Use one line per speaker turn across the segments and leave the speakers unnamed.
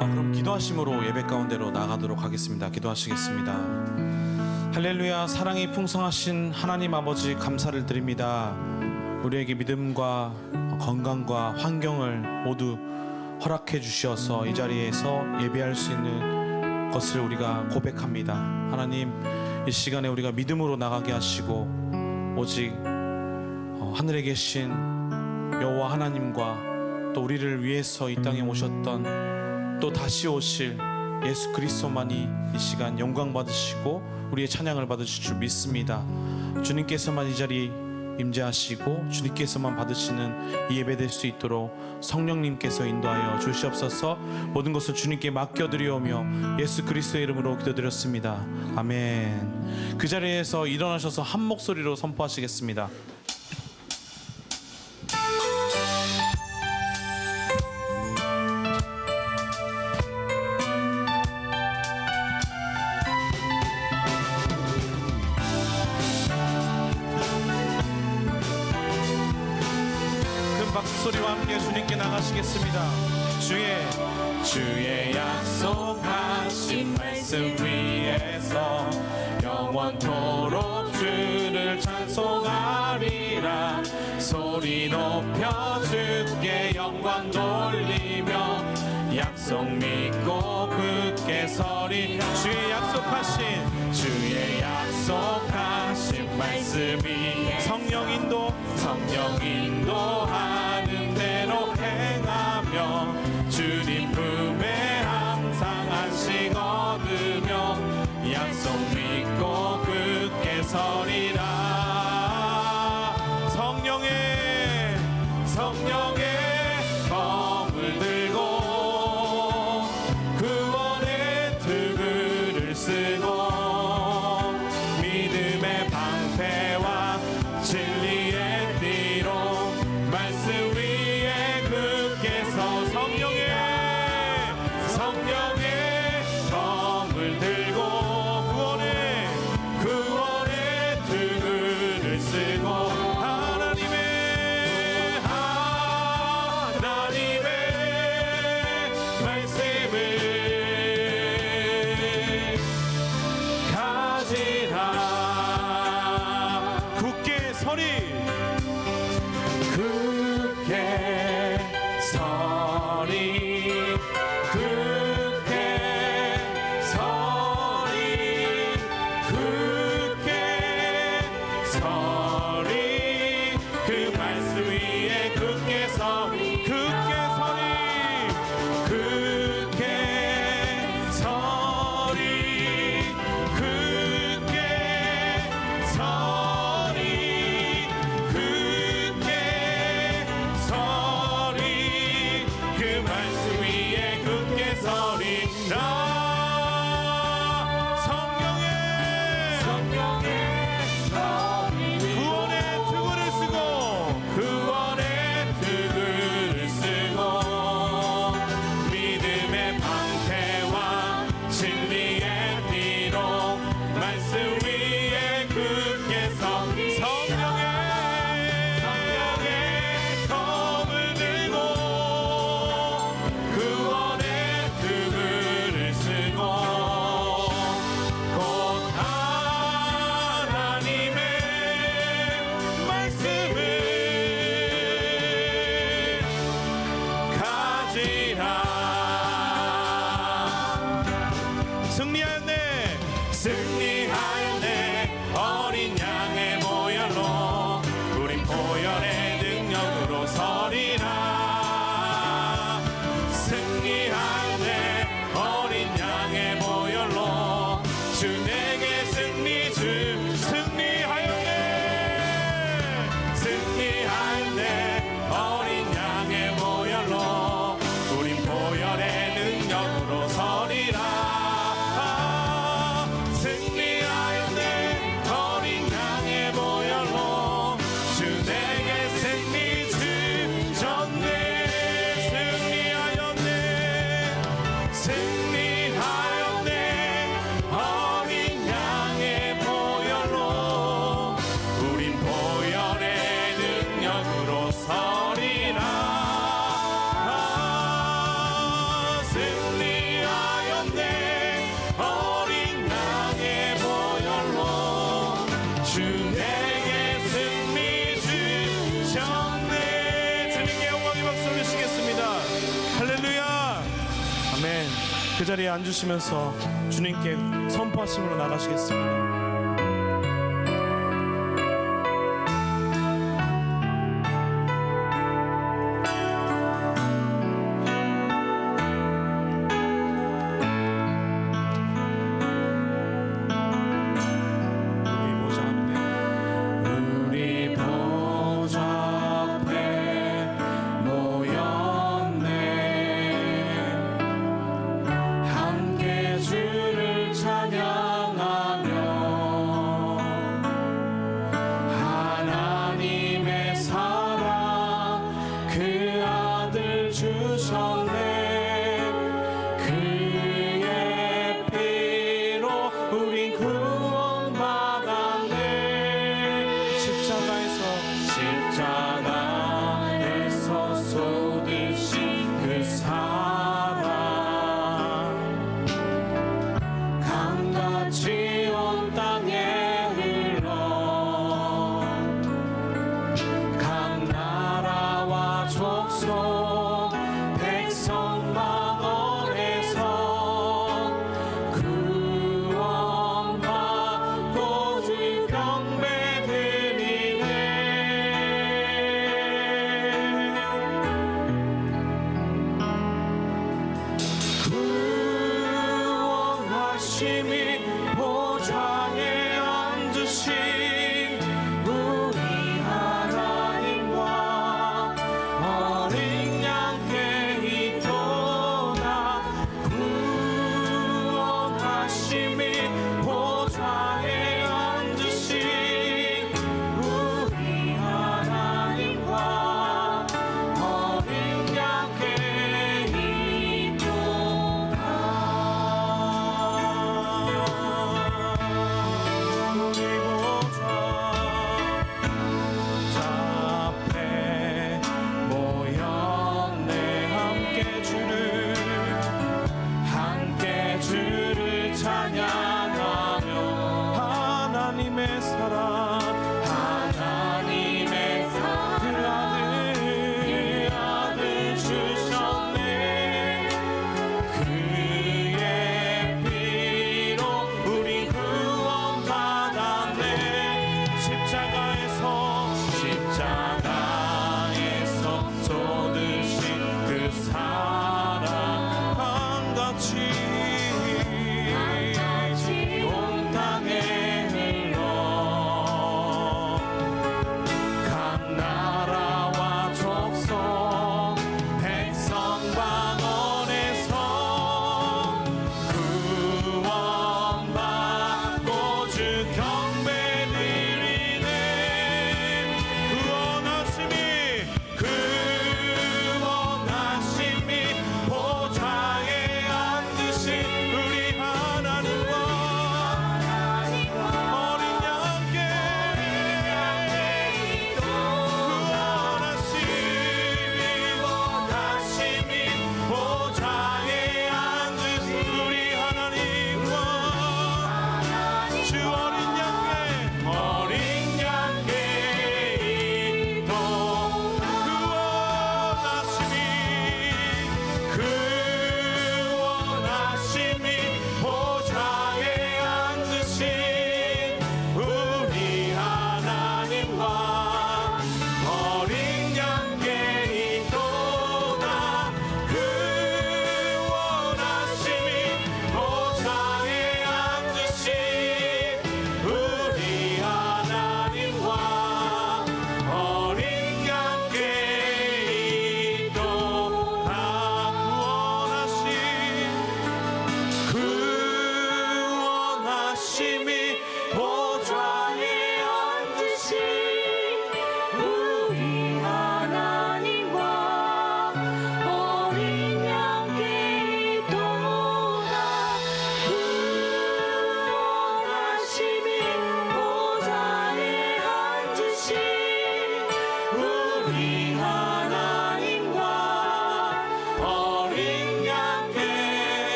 그럼 기도하심으로 예배 가운데로 나가도록 하겠습니다. 기도하시겠습니다. 할렐루야. 사랑이 풍성하신 하나님 아버지, 감사를 드립니다. 우리에게 믿음과 건강과 환경을 모두 허락해 주셔서 이 자리에서 예배할 수 있는 것을 우리가 고백합니다. 하나님, 이 시간에 우리가 믿음으로 나가게 하시고 오직 하늘에 계신 여호와 하나님과 또 우리를 위해서 이 땅에 오셨던 또 다시 오실 예수 그리스도만이 이 시간 영광 받으시고 우리의 찬양을 받으실 줄 믿습니다. 주님께서만 이 자리 임재하시고 주님께서만 받으시는 이 예배 될 수 있도록 성령님께서 인도하여 주시옵소서. 모든 것을 주님께 맡겨드리오며 예수 그리스도의 이름으로 기도드렸습니다. 아멘. 그 자리에서 일어나셔서 한 목소리로 선포하시겠습니다. 박수 소리와 함께 주님께 나가시겠습니다. 주의 약속하신 말씀 위에서 영원토록 주를 찬송하리라. 소리 높여 주께 영광 돌리며 약속 믿고 굳게 서리. 주의 약속하신 말씀이 성령 인도하는 대로 행하며 주님 품에 항상 안식 얻으며 약속 믿고 굳게 서리라. 성령의 검을 들고 구원의 투구를 쓰고 믿음의 방패와 진리의 띠로 말씀 위에 굳게 서. 성령의 검을 들고 구원의 투구를 쓰고 하나님의 말씀을 가지라. 굳게 서리. 그 말씀 위에 굳게 서리. 그 자리에 앉으시면서 주님께 선포하심으로 나가시겠습니다.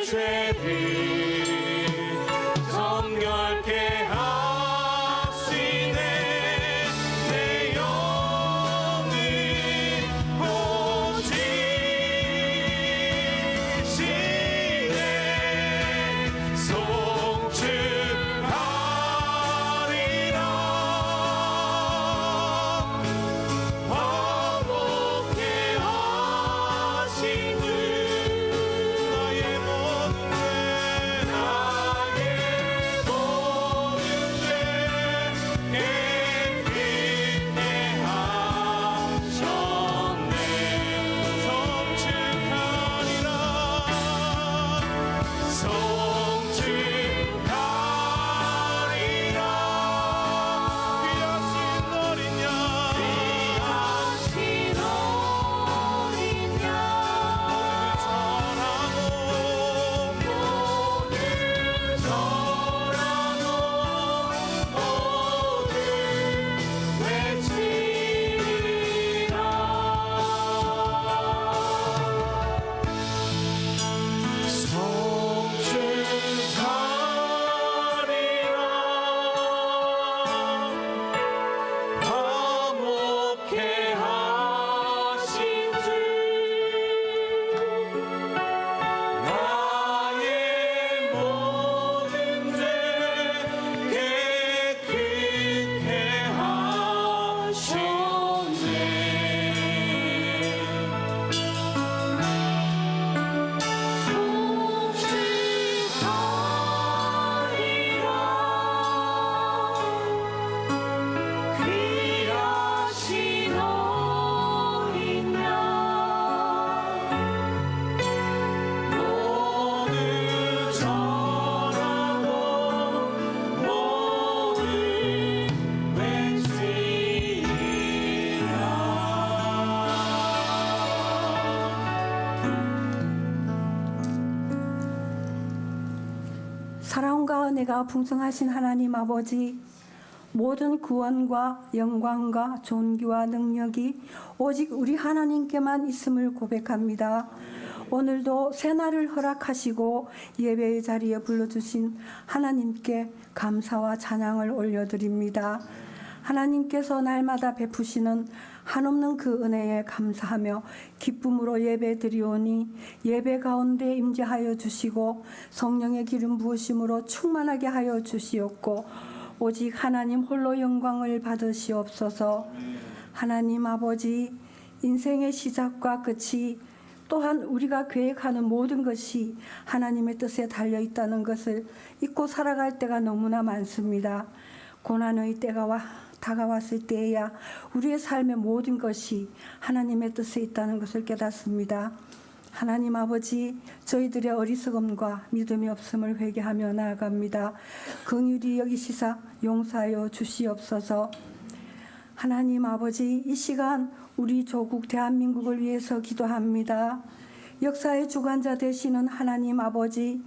죄를 정결케 하시네. 내 영을 고치시네. 송축하리라. 화목케 하신 주 나의 모든 죄 깨끗게 하셨네. 송축하리라. 송축하리라. 귀하신 어린 양 화목케 하신 주 나의 모든 죄 깨끗게 하셨네. 귀하신 어린 양 모두 절하고 모두 외치리라.
사랑과 은혜가 풍성하신 하나님 아버지, 모든 구원과 영광과 존귀와 능력이 오직 우리 하나님께만 있음을 고백합니다. 오늘도 새날을 허락하시고 예배의 자리에 불러주신 하나님께 감사와 찬양을 올려드립니다. 하나님께서 날마다 베푸시는 한없는 그 은혜에 감사하며 기쁨으로 예배 드리오니 예배 가운데 임재하여 주시고 성령의 기름 부으심으로 충만하게 하여 주시옵고 오직 하나님 홀로 영광을 받으시옵소서. 하나님 아버지, 인생의 시작과 끝이 또한 우리가 계획하는 모든 것이 하나님의 뜻에 달려 있다는 것을 잊고 살아갈 때가 너무나 많습니다. 고난의 때가 다가왔을 때에야 우리의 삶의 모든 것이 하나님의 뜻에 있다는 것을 깨닫습니다. 하나님 아버지, 저희들의 어리석음과 믿음이 없음을 회개하며 나아갑니다. 긍휼히 여기시사 용서하여 주시옵소서. 하나님 아버지, 이 시간 우리 조국 대한민국을 위해서 기도합니다. 역사의 주관자 되시는 하나님 아버지,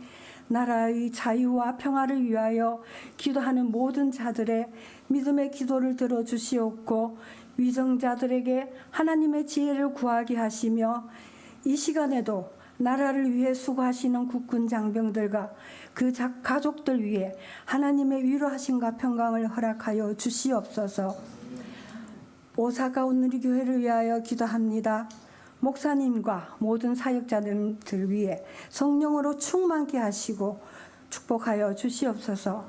나라의 자유와 평화를 위하여 기도하는 모든 자들의 믿음의 기도를 들어주시옵고 위정자들에게 하나님의 지혜를 구하게 하시며 이 시간에도 나라를 위해 수고하시는 국군 장병들과 그 가족들 위해 하나님의 위로하심과 평강을 허락하여 주시옵소서. 오사카 온누리 교회를 위하여 기도합니다. 목사님과 모든 사역자들 위해 성령으로 충만케 하시고 축복하여 주시옵소서.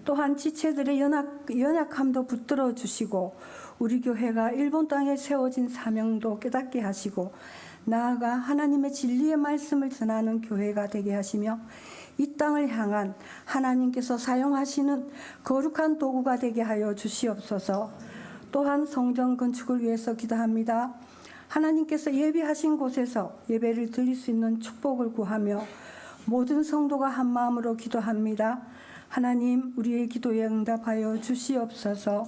또한 지체들의 연약함도 붙들어 주시고 우리 교회가 일본 땅에 세워진 사명도 깨닫게 하시고 나아가 하나님의 진리의 말씀을 전하는 교회가 되게 하시며 이 땅을 향한 하나님께서 사용하시는 거룩한 도구가 되게 하여 주시옵소서. 또한 성전 건축을 위해서 기도합니다. 하나님께서 예비하신 곳에서 예배를 드릴 수 있는 축복을 구하며 모든 성도가 한 마음으로 기도합니다. 하나님, 우리의 기도에 응답하여 주시옵소서.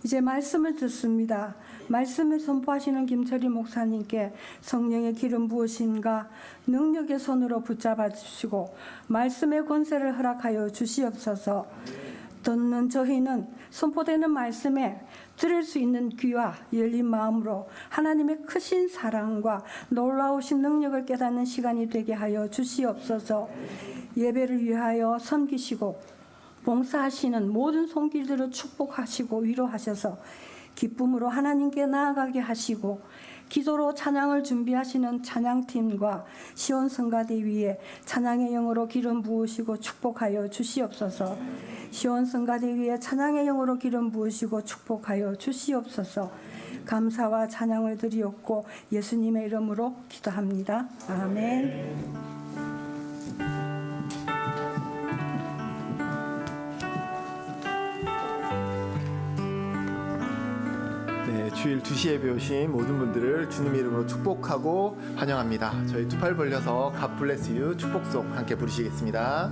이제 말씀을 듣습니다. 말씀을 선포하시는 김철희 목사님께 성령의 기름 부으심과 능력의 손으로 붙잡아 주시고 말씀의 권세를 허락하여 주시옵소서. 듣는 저희는 선포되는 말씀에 들을 수 있는 귀와 열린 마음으로 하나님의 크신 사랑과 놀라우신 능력을 깨닫는 시간이 되게 하여 주시옵소서. 예배를 위하여 섬기시고 봉사하시는 모든 손길들을 축복하시고 위로하셔서 기쁨으로 하나님께 나아가게 하시고 기도로 찬양을 준비하시는 찬양팀과 시온성가대위에 찬양의 영으로 기름 부으시고 축복하여 주시옵소서. 시온성가대위에 찬양의 영으로 기름 부으시고 축복하여 주시옵소서. 감사와 찬양을 드리옵고 예수님의 이름으로 기도합니다. 아멘.
주일 2시에 배우신 모든 분들을 주님 이름으로 축복하고 환영합니다. 저희 두 팔 벌려서 God bless you 축복송 함께 부르시겠습니다.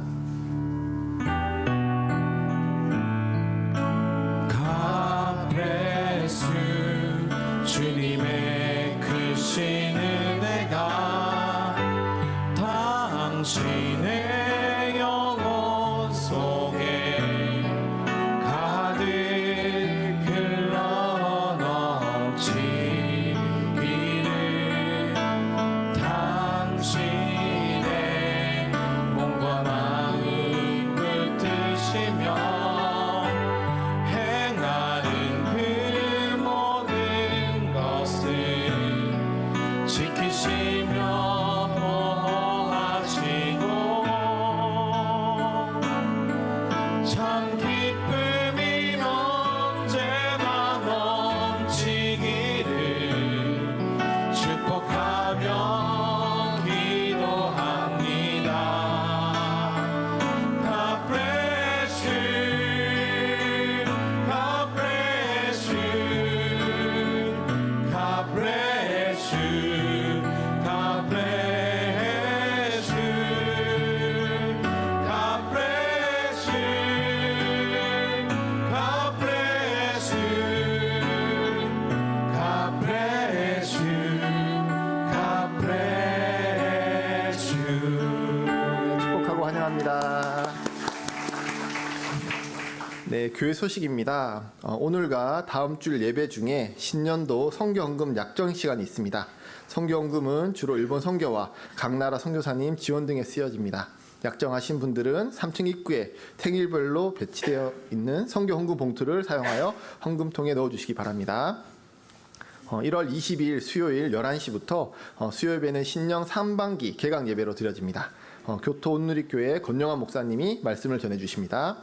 God bless you. 주님의 크신 은혜가 당신의 영혼 속에 가득 당신의 몸과 마음 붙드시며 행하는 그 모든 것을 지키시며 보호하시고 참 기쁨이 언제나 넘치기를 축복하며
네, 교회 소식입니다. 오늘과 다음 주 예배 중에 신년도 선교헌금 약정 시간이 있습니다. 선교헌금은 주로 일본 선교와 각 나라 선교사님 지원 등에 쓰여집니다. 약정하신 분들은 3층 입구에 생일별로 배치되어 있는 선교헌금 봉투를 사용하여 헌금통에 넣어주시기 바랍니다. 1월 22일 수요일 11시부터 수요예배는 신령 3반기 개강 예배로 드려집니다. 교토 온누리교회 권영환 목사님이 말씀을 전해주십니다.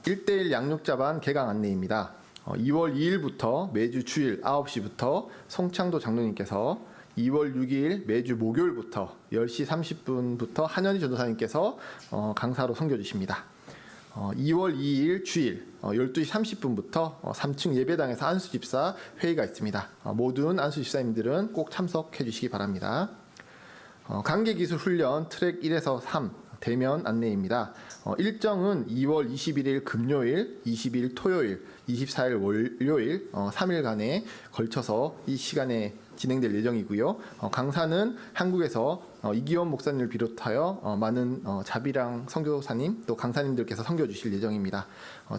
1:1 양육자반 개강 안내입니다. 2월 2일부터 매주 주일 9시부터 송창도 장로님께서 2월 6일 매주 목요일부터 10시 30분부터 한현희 전도사님께서 강사로 섬겨주십니다. 2월 2일 주일 12시 30분부터 3층 예배당에서 안수집사 회의가 있습니다. 모든 안수집사님들은 꼭 참석해 주시기 바랍니다. 관계기술훈련 트랙 1에서 3 대면 안내입니다. 일정은 2월 21일 금요일, 22일 토요일, 24일 월요일 3일간에 걸쳐서 이 시간에 진행될 예정이고요. 강사는 한국에서 이기원 목사님을 비롯하여 많은 자비랑 선교사님 또 강사님들께서 섬겨주실 예정입니다.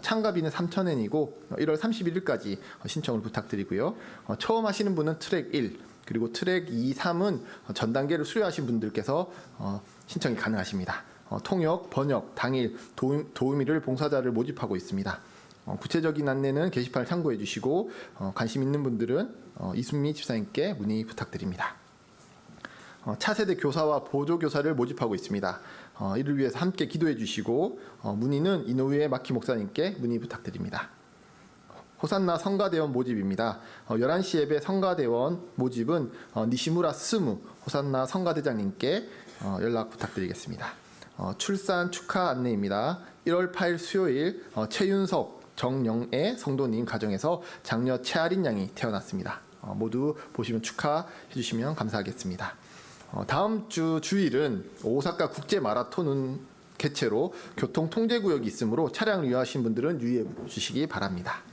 참가비는 3,000엔이고 1월 31일까지 신청을 부탁드리고요. 처음 하시는 분은 트랙 1 그리고 트랙 2, 3은 전 단계를 수료하신 분들께서 신청이 가능하십니다. 통역, 번역, 당일, 도우미를 봉사자를 모집하고 있습니다. 구체적인 안내는 게시판을 참고해 주시고 관심 있는 분들은 이순미 집사님께 문의 부탁드립니다. 차세대 교사와 보조교사를 모집하고 있습니다. 이를 위해서 함께 기도해 주시고 문의는 이노우에 마키 목사님께 문의 부탁드립니다. 호산나 성가대원 모집입니다. 11시 예배 성가대원 모집은 니시무라 스무 호산나 성가대장님께 연락 부탁드리겠습니다. 출산 축하 안내입니다. 1월 8일 수요일 최윤석, 정영애 성도님 가정에서 장녀 최아린 양이 태어났습니다. 모두 보시면 축하해 주시면 감사하겠습니다. 다음 주 주일은 오사카 국제 마라톤 개최로 교통 통제구역이 있으므로 차량을 이용하신 분들은 유의해 주시기 바랍니다.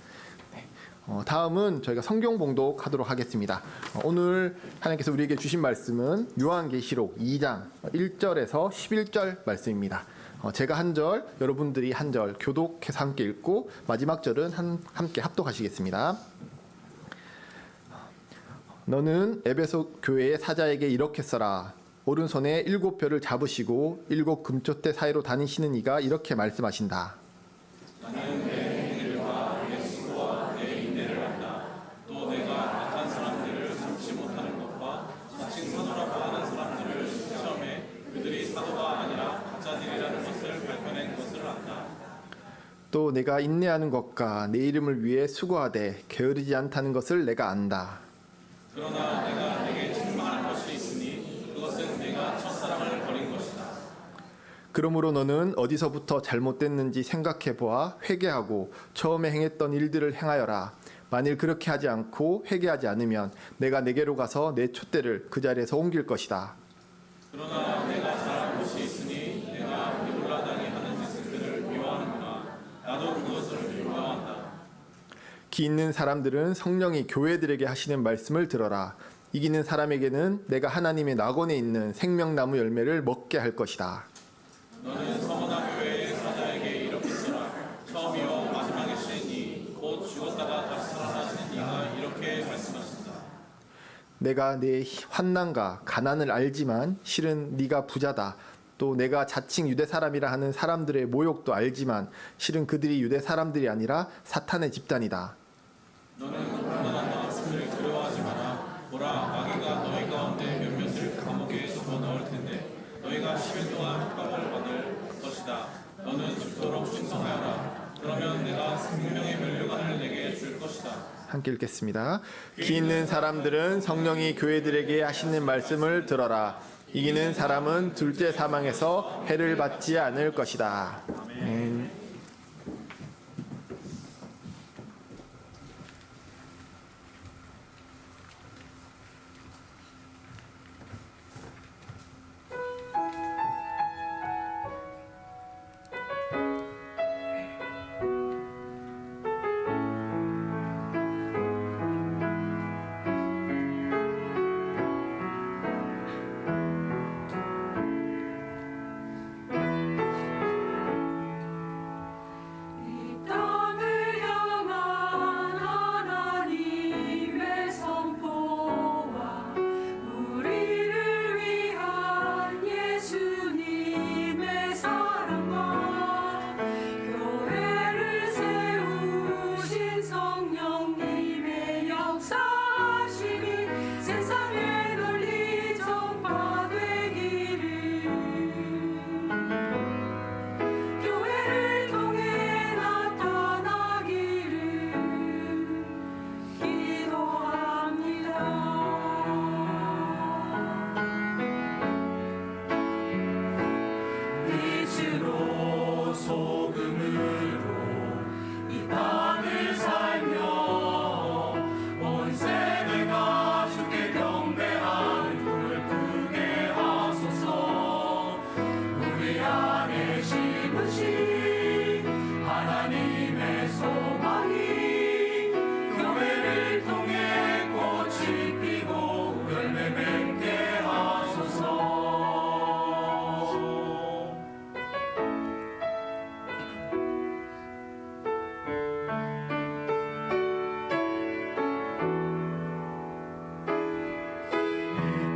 다음은 저희가 성경 봉독하도록 하겠습니다. 오늘 하나님께서 우리에게 주신 말씀은 요한계시록 2장 1절에서 11절 말씀입니다. 제가 한 절, 여러분들이 한 절 교독해서 함께 읽고 마지막 절은 함께 합독하시겠습니다. 너는 에베소 교회의 사자에게 이렇게 써라. 오른손에 7별을 잡으시고 7 금촛대 사이로 다니시는 이가 이렇게 말씀하신다.
나는 내 행위와 내 수고와 내 인내를 안다. 또 내가 악한 사람들을 참지 못하는 것과 자칭 사도라고 하는 사람들을 시험해 그들이 사도가 아니라 가짜들이라는 것을 밝혀낸 것을 안다.
또 내가 인내하는 것과 내 이름을 위해 수고하되 게으르지 않다는 것을 내가 안다.
그러나 내가 내게 책망할 것이 있으니 그것은 내가 첫사랑을 버린 것이다.
그러므로 너는 어디서부터 잘못됐는지 생각해 보아 회개하고 처음에 행했던 일들을 행하여라. 만일 그렇게 하지 않고 회개하지 않으면 내가 내게로 가서 내 촛대를 그 자리에서 옮길 것이다.
그러나 내가 잘한 것이 있으니 내가 니골라당이 하는 짓들을 미워하는구나. 나도 그것을 미워한다.
기 있는 사람들은 성령이 교회들에게 하시는 말씀을 들어라. 이기는 사람에게는 내가 하나님의 낙원에 있는 생명나무 열매를 먹게 할 것이다.
너는 서머나 교회의 사자에게 이렇게 써라. 처음이요 마지막에 시니 곧 죽었다가 다시 살아나시는 이가 이렇게 말씀하신다.
내가 내 환난과 가난을 알지만 실은 네가 부자다. 또 내가 자칭 유대 사람이라 하는 사람들의 모욕도 알지만 실은 그들이 유대 사람들이 아니라 사탄의 집단이다.
너는 가난한 마음을 두려워하지 마라. 보라 마귀가 너희 가운데 몇몇을 감옥에 집어넣을 텐데 너희가 10일 동안 핍박을 받을 것이다. 너는 죽도록 충성하여라. 그러면 내가 생명의 면류관을 내게 줄 것이다.
함께 읽겠습니다. 기 있는 사람들은 성령이 교회들에게 하시는 말씀을 들어라. 이기는 사람은 둘째 사망에서 해를 받지 않을 것이다. 아멘.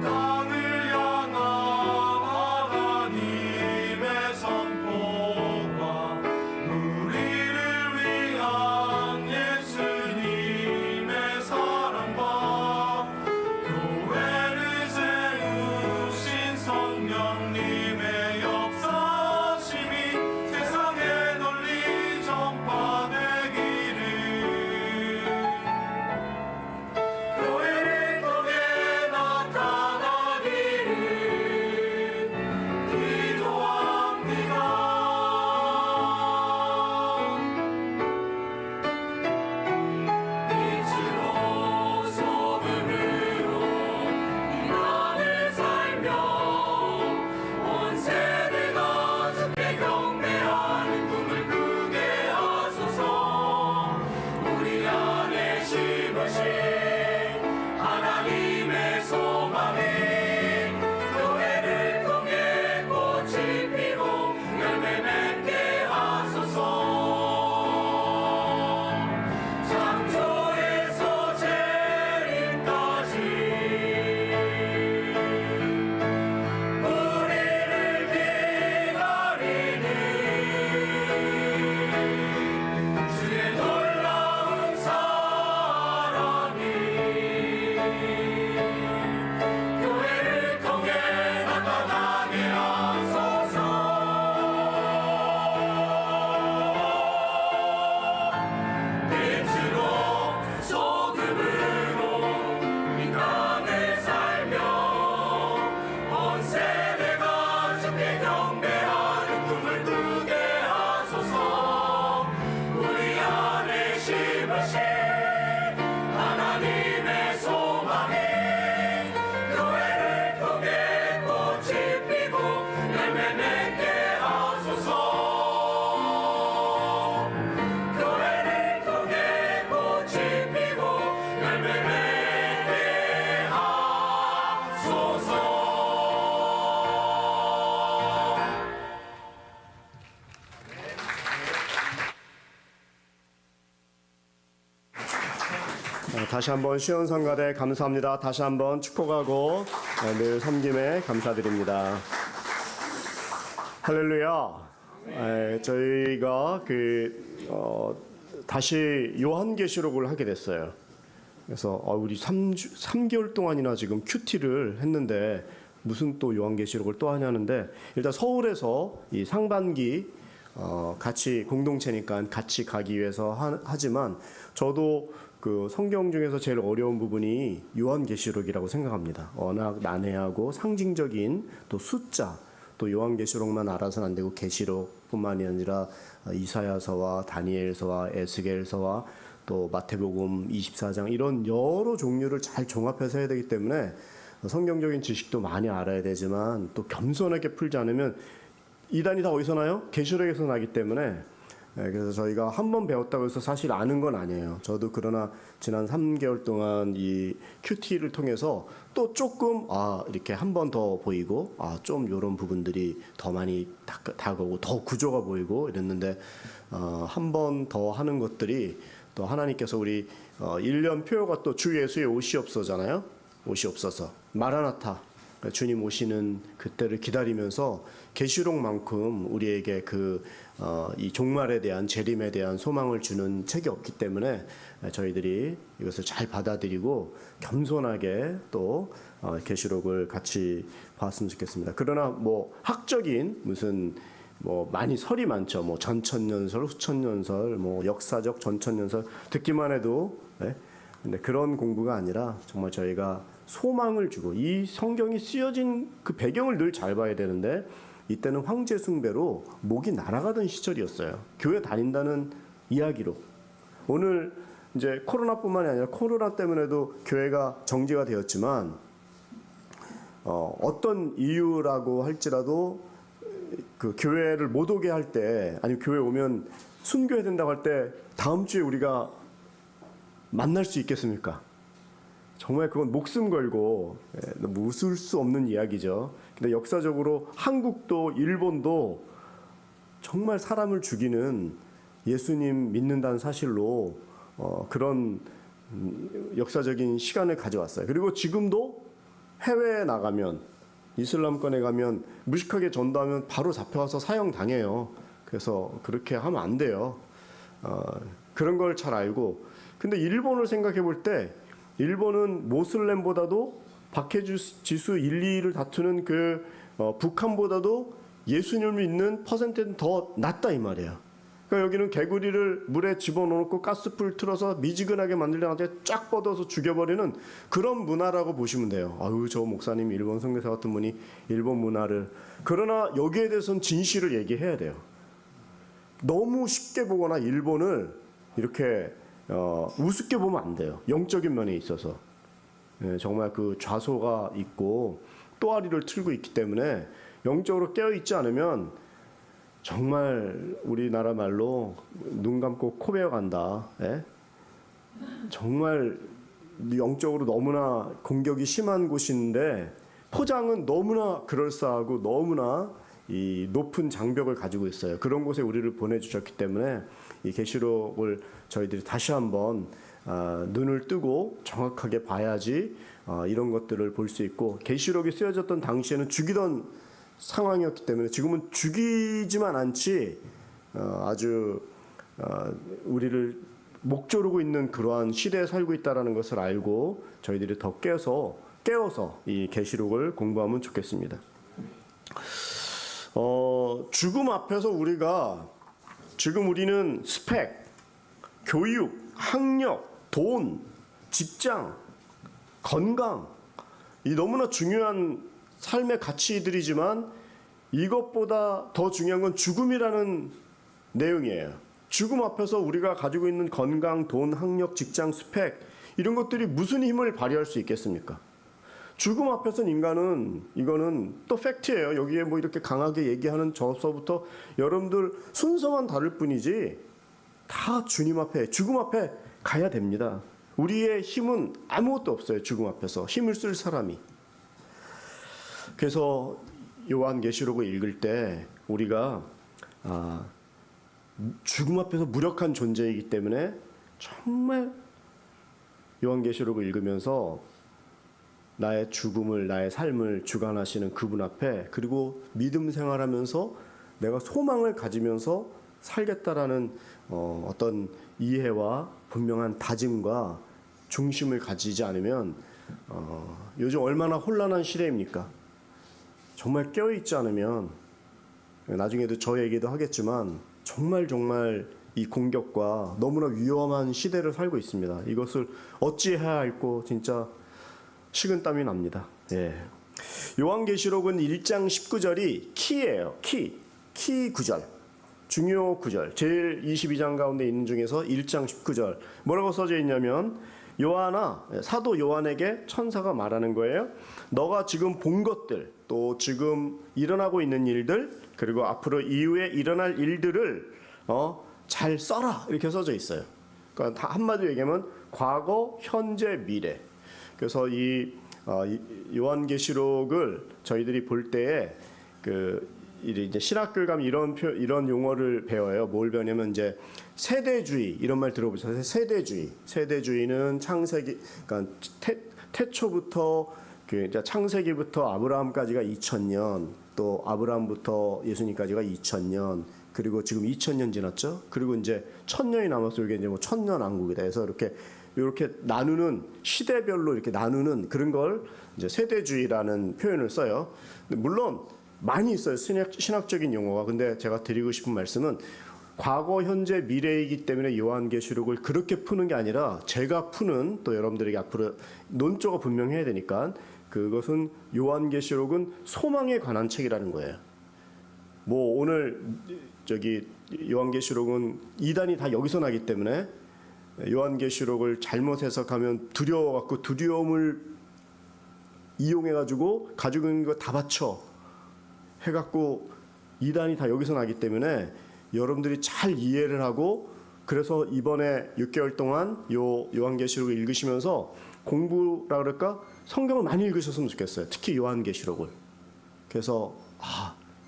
땅을 향한 하나님의 선포가 다시 한번 시온성가대 감사합니다. 다시 한번 축복하고 늘 섬김에 감사드립니다. 할렐루야. 저희가 다시 요한계시록을 하게 됐어요. 그래서 우리 3개월 동안이나 지금 큐티를 했는데 무슨 또 요한계시록을 또 하냐는데, 일단 서울에서 이 상반기 같이 공동체니까 같이 가기 위해서 하지만 저도 그 성경 중에서 제일 어려운 부분이 요한계시록이라고 생각합니다. 워낙 난해하고 상징적인 또 숫자, 또 요한계시록만 알아서는 안 되고 계시록뿐만이 아니라 이사야서와 다니엘서와 에스겔서와 또 마태복음 24장 이런 여러 종류를 잘 종합해서 해야 되기 때문에 성경적인 지식도 많이 알아야 되지만 또 겸손하게 풀지 않으면 이단이 다 어디서 나요? 계시록에서 나기 때문에, 그래서 저희가 한 번 배웠다고 해서 사실 아는 건 아니에요. 저도 그러나 지난 3개월 동안 이 큐티를 통해서 또 조금 이렇게 한 번 더 보이고 좀 이런 부분들이 더 많이 다가오고 더 구조가 보이고 이랬는데, 한 번 더 하는 것들이 또 하나님께서 우리 1년 표어가 또 주 예수의 오시옵소잖아요. 오시옵소서, 마라나타, 주님 오시는 그때를 기다리면서 계시록만큼 우리에게 이 종말에 대한, 재림에 대한 소망을 주는 책이 없기 때문에 저희들이 이것을 잘 받아들이고 겸손하게 또 계시록을 같이 봤으면 좋겠습니다. 그러나 뭐 학적인 무슨 많이 설이 많죠. 전천년설, 후천년설, 역사적 전천년설 듣기만 해도 근데 그런 공부가 아니라 정말 저희가 소망을 주고, 이 성경이 쓰여진 그 배경을 늘 잘 봐야 되는데, 이때는 황제 숭배로 목이 날아가던 시절이었어요. 교회 다닌다는 이야기로. 오늘 이제 코로나뿐만이 아니라 코로나 때문에도 교회가 정지가 되었지만 어떤 이유라고 할지라도 그 교회를 못 오게 할 때, 아니면 교회 오면 순교해야 된다고 할 때 다음 주에 우리가 만날 수 있겠습니까? 정말 그건 목숨 걸고 너무 웃을 수 없는 이야기죠. 근데 역사적으로 한국도 일본도 정말 사람을 죽이는, 예수님 믿는다는 사실로 그런 역사적인 시간을 가져왔어요. 그리고 지금도 해외에 나가면, 이슬람권에 가면 무식하게 전도하면 바로 잡혀와서 사형당해요. 그래서 그렇게 하면 안 돼요. 그런 걸 잘 알고. 근데 일본을 생각해 볼 때, 일본은 모슬렘보다도 박해지수 1, 2를 다투는 북한보다도 예수님을 믿는 퍼센트는 더 낮다 이 말이에요. 그러니까 여기는 개구리를 물에 집어넣고 가스불 틀어서 미지근하게 만들려고 쫙 뻗어서 죽여버리는 그런 문화라고 보시면 돼요. 저 목사님 일본 선교사 같은 분이 일본 문화를. 그러나 여기에 대해서는 진실을 얘기해야 돼요. 너무 쉽게 보거나 일본을 이렇게 우습게 보면 안 돼요. 영적인 면에 있어서 정말 그 좌소가 있고 또아리를 틀고 있기 때문에 영적으로 깨어있지 않으면 정말 우리나라 말로 눈 감고 코 베어간다. 정말 영적으로 너무나 공격이 심한 곳인데 포장은 너무나 그럴싸하고 너무나 이 높은 장벽을 가지고 있어요. 그런 곳에 우리를 보내주셨기 때문에 이 계시록을 저희들이 다시 한번 눈을 뜨고 정확하게 봐야지 이런 것들을 볼 수 있고, 계시록이 쓰여졌던 당시에는 죽이던 상황이었기 때문에 지금은 죽이지만 않지 아주 우리를 목조르고 있는 그러한 시대에 살고 있다는 것을 알고 저희들이 더 깨어서 이 계시록을 공부하면 좋겠습니다. 죽음 앞에서 지금 우리는 스펙, 교육, 학력, 돈, 직장, 건강, 이 너무나 중요한 삶의 가치들이지만 이것보다 더 중요한 건 죽음이라는 내용이에요. 죽음 앞에서 우리가 가지고 있는 건강, 돈, 학력, 직장, 스펙 이런 것들이 무슨 힘을 발휘할 수 있겠습니까? 죽음 앞에서는 이거는 또 팩트예요. 여기에 이렇게 강하게 얘기하는 저서부터 여러분들 순서만 다를 뿐이지 다 주님 앞에, 죽음 앞에 가야 됩니다. 우리의 힘은 아무것도 없어요. 죽음 앞에서 힘을 쓸 사람이. 그래서 요한계시록을 읽을 때 우리가 죽음 앞에서 무력한 존재이기 때문에 정말 요한계시록을 읽으면서 나의 죽음을, 나의 삶을 주관하시는 그분 앞에, 그리고 믿음 생활하면서 내가 소망을 가지면서 살겠다라는 어떤 이해와 분명한 다짐과 중심을 가지지 않으면 요즘 얼마나 혼란한 시대입니까? 정말 깨어있지 않으면, 나중에도 저 얘기도 하겠지만 정말 이 공격과 너무나 위험한 시대를 살고 있습니다. 이것을 어찌해야 할고 진짜 식은땀이 납니다. 예. 요한계시록은 1장 19절이 키예요. 키 구절. 중요 구절. 제일 22장 가운데 있는 중에서 1장 19절. 뭐라고 써져 있냐면, 요한아, 사도 요한에게 천사가 말하는 거예요. 너가 지금 본 것들, 또 지금 일어나고 있는 일들, 그리고 앞으로 이후에 일어날 일들을 잘 써라, 이렇게 써져 있어요. 그러니까 한마디로 얘기하면 과거, 현재, 미래. 그래서 이 요한계시록을 저희들이 볼 때에 이제 신학교 가면 이런 용어를 배워요. 뭘 배우냐면 이제 세대주의, 이런 말 들어보셨어요? 세대주의는 창세기, 그러니까 태초부터 이제 창세기부터 아브라함까지가 2000년, 또 아브라함부터 예수님까지가 2000년, 그리고 지금 2000년 지났죠. 그리고 이제 1000년이 남았어. 이게 이제 뭐 천년왕국이다 해서 이렇게 나누는, 시대별로 이렇게 나누는 그런 걸 이제 세대주의라는 표현을 써요. 물론 많이 있어요, 신학적인 용어가. 근데 제가 드리고 싶은 말씀은 과거, 현재, 미래이기 때문에 요한계시록을 그렇게 푸는 게 아니라 제가 푸는, 또 여러분들에게 앞으로 논조가 분명해야 되니까, 그것은 요한계시록은 소망에 관한 책이라는 거예요. 뭐 오늘 요한계시록은 이단이 다 여기서 나기 때문에 요한계시록을 잘못 해석하면 두려워갖고 두려움을 이용해가지고 가지고 있는 거 다 바쳐 해갖고 이단이 다 여기서 나기 때문에 여러분들이 잘 이해를 하고, 그래서 이번에 6개월 동안 요한계시록을 읽으시면서 공부라 그럴까? 성경을 많이 읽으셨으면 좋겠어요. 특히 요한계시록을. 그래서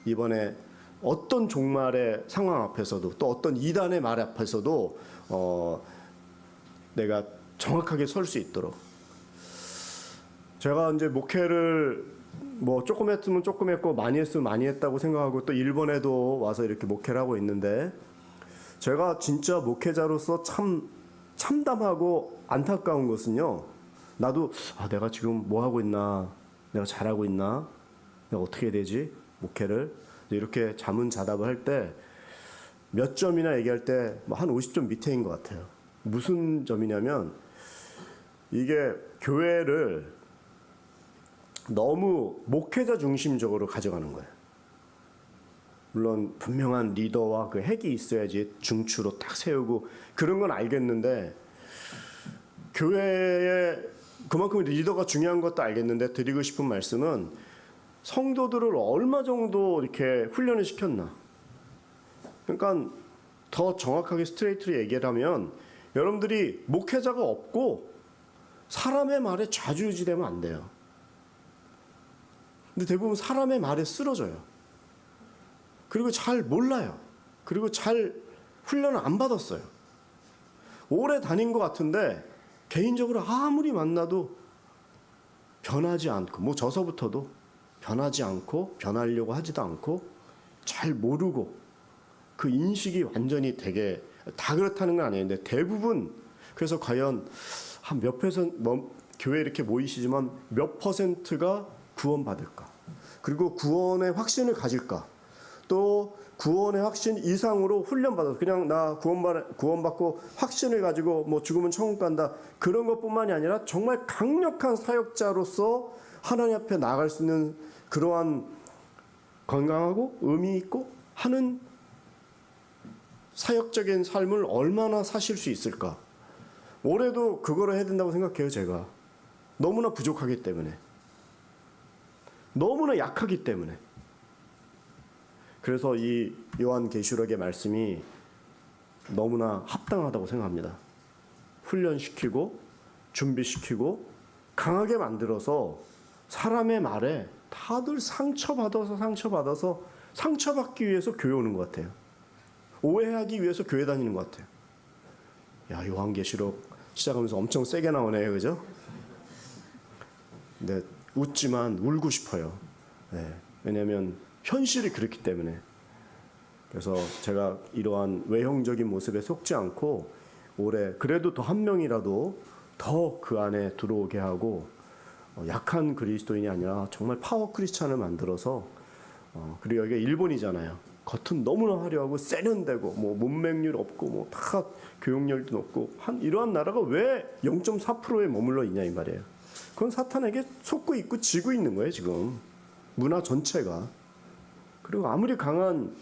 이번에 어떤 종말의 상황 앞에서도, 또 어떤 이단의 말 앞에서도 내가 정확하게 설 수 있도록. 제가 이제 목회를 뭐 조금 했으면 조금 했고 많이 했으면 많이 했다고 생각하고, 또 일본에도 와서 이렇게 목회를 하고 있는데, 제가 진짜 목회자로서 참 참담하고 안타까운 것은요, 나도 내가 지금 뭐 하고 있나, 내가 잘하고 있나, 내가 어떻게 해야 되지, 목회를 이렇게 자문자답을 할 때 몇 점이나 얘기할 때 한 50점 밑에인 것 같아요. 무슨 점이냐면, 이게 교회를 너무 목회자 중심적으로 가져가는 거예요. 물론 분명한 리더와 그 핵이 있어야지 중추로 딱 세우고 그런 건 알겠는데, 교회에 그만큼 리더가 중요한 것도 알겠는데, 드리고 싶은 말씀은 성도들을 얼마 정도 이렇게 훈련을 시켰나. 그러니까 더 정확하게 스트레이트로 얘기를 하면, 여러분들이 목회자가 없고 사람의 말에 좌지우지되면 안 돼요. 근데 대부분 사람의 말에 쓰러져요. 그리고 잘 몰라요. 그리고 잘 훈련을 안 받았어요. 오래 다닌 것 같은데 개인적으로 아무리 만나도 변하지 않고, 뭐 저서부터도 변하지 않고, 변하려고 하지도 않고, 잘 모르고, 그 인식이 완전히 되게, 다 그렇다는 건 아니는데 대부분. 그래서 과연 한 몇 퍼센트, 교회 이렇게 모이시지만 몇 퍼센트가 구원받을까? 그리고 구원의 확신을 가질까? 또 구원의 확신 이상으로 훈련받아서 그냥 나 구원받고 확신을 가지고 뭐 죽으면 천국 간다, 그런 것뿐만이 아니라 정말 강력한 사역자로서 하나님 앞에 나아갈 수 있는 그러한 건강하고 의미 있고 하는 사역적인 삶을 얼마나 사실 수 있을까? 올해도 그거를 해야 된다고 생각해요. 제가 너무나 부족하기 때문에, 너무나 약하기 때문에. 그래서 이 요한계시록의 말씀이 너무나 합당하다고 생각합니다. 훈련시키고 준비시키고 강하게 만들어서 사람의 말에 다들 상처받아서 상처받기 위해서 교회 오는 것 같아요. 오해하기 위해서 교회 다니는 것 같아요. 야, 요한계시록 시작하면서 엄청 세게 나오네요, 그죠? 네, 웃지만 울고 싶어요. 네, 왜냐하면 현실이 그렇기 때문에. 그래서 제가 이러한 외형적인 모습에 속지 않고 올해 그래도 더 한 명이라도 더 그 안에 들어오게 하고 약한 그리스도인이 아니라 정말 파워 크리스찬을 만들어서 그리고 여기가 일본이잖아요. 겉은 너무나 화려하고 세련되고 뭐 문맹률 없고 뭐 다 교육열도 높고 이러한 나라가 왜 0.4%에 머물러 있냐 이 말이에요. 그건 사탄에게 속고 있고 지고 있는 거예요 지금 문화 전체가. 그리고 아무리 강한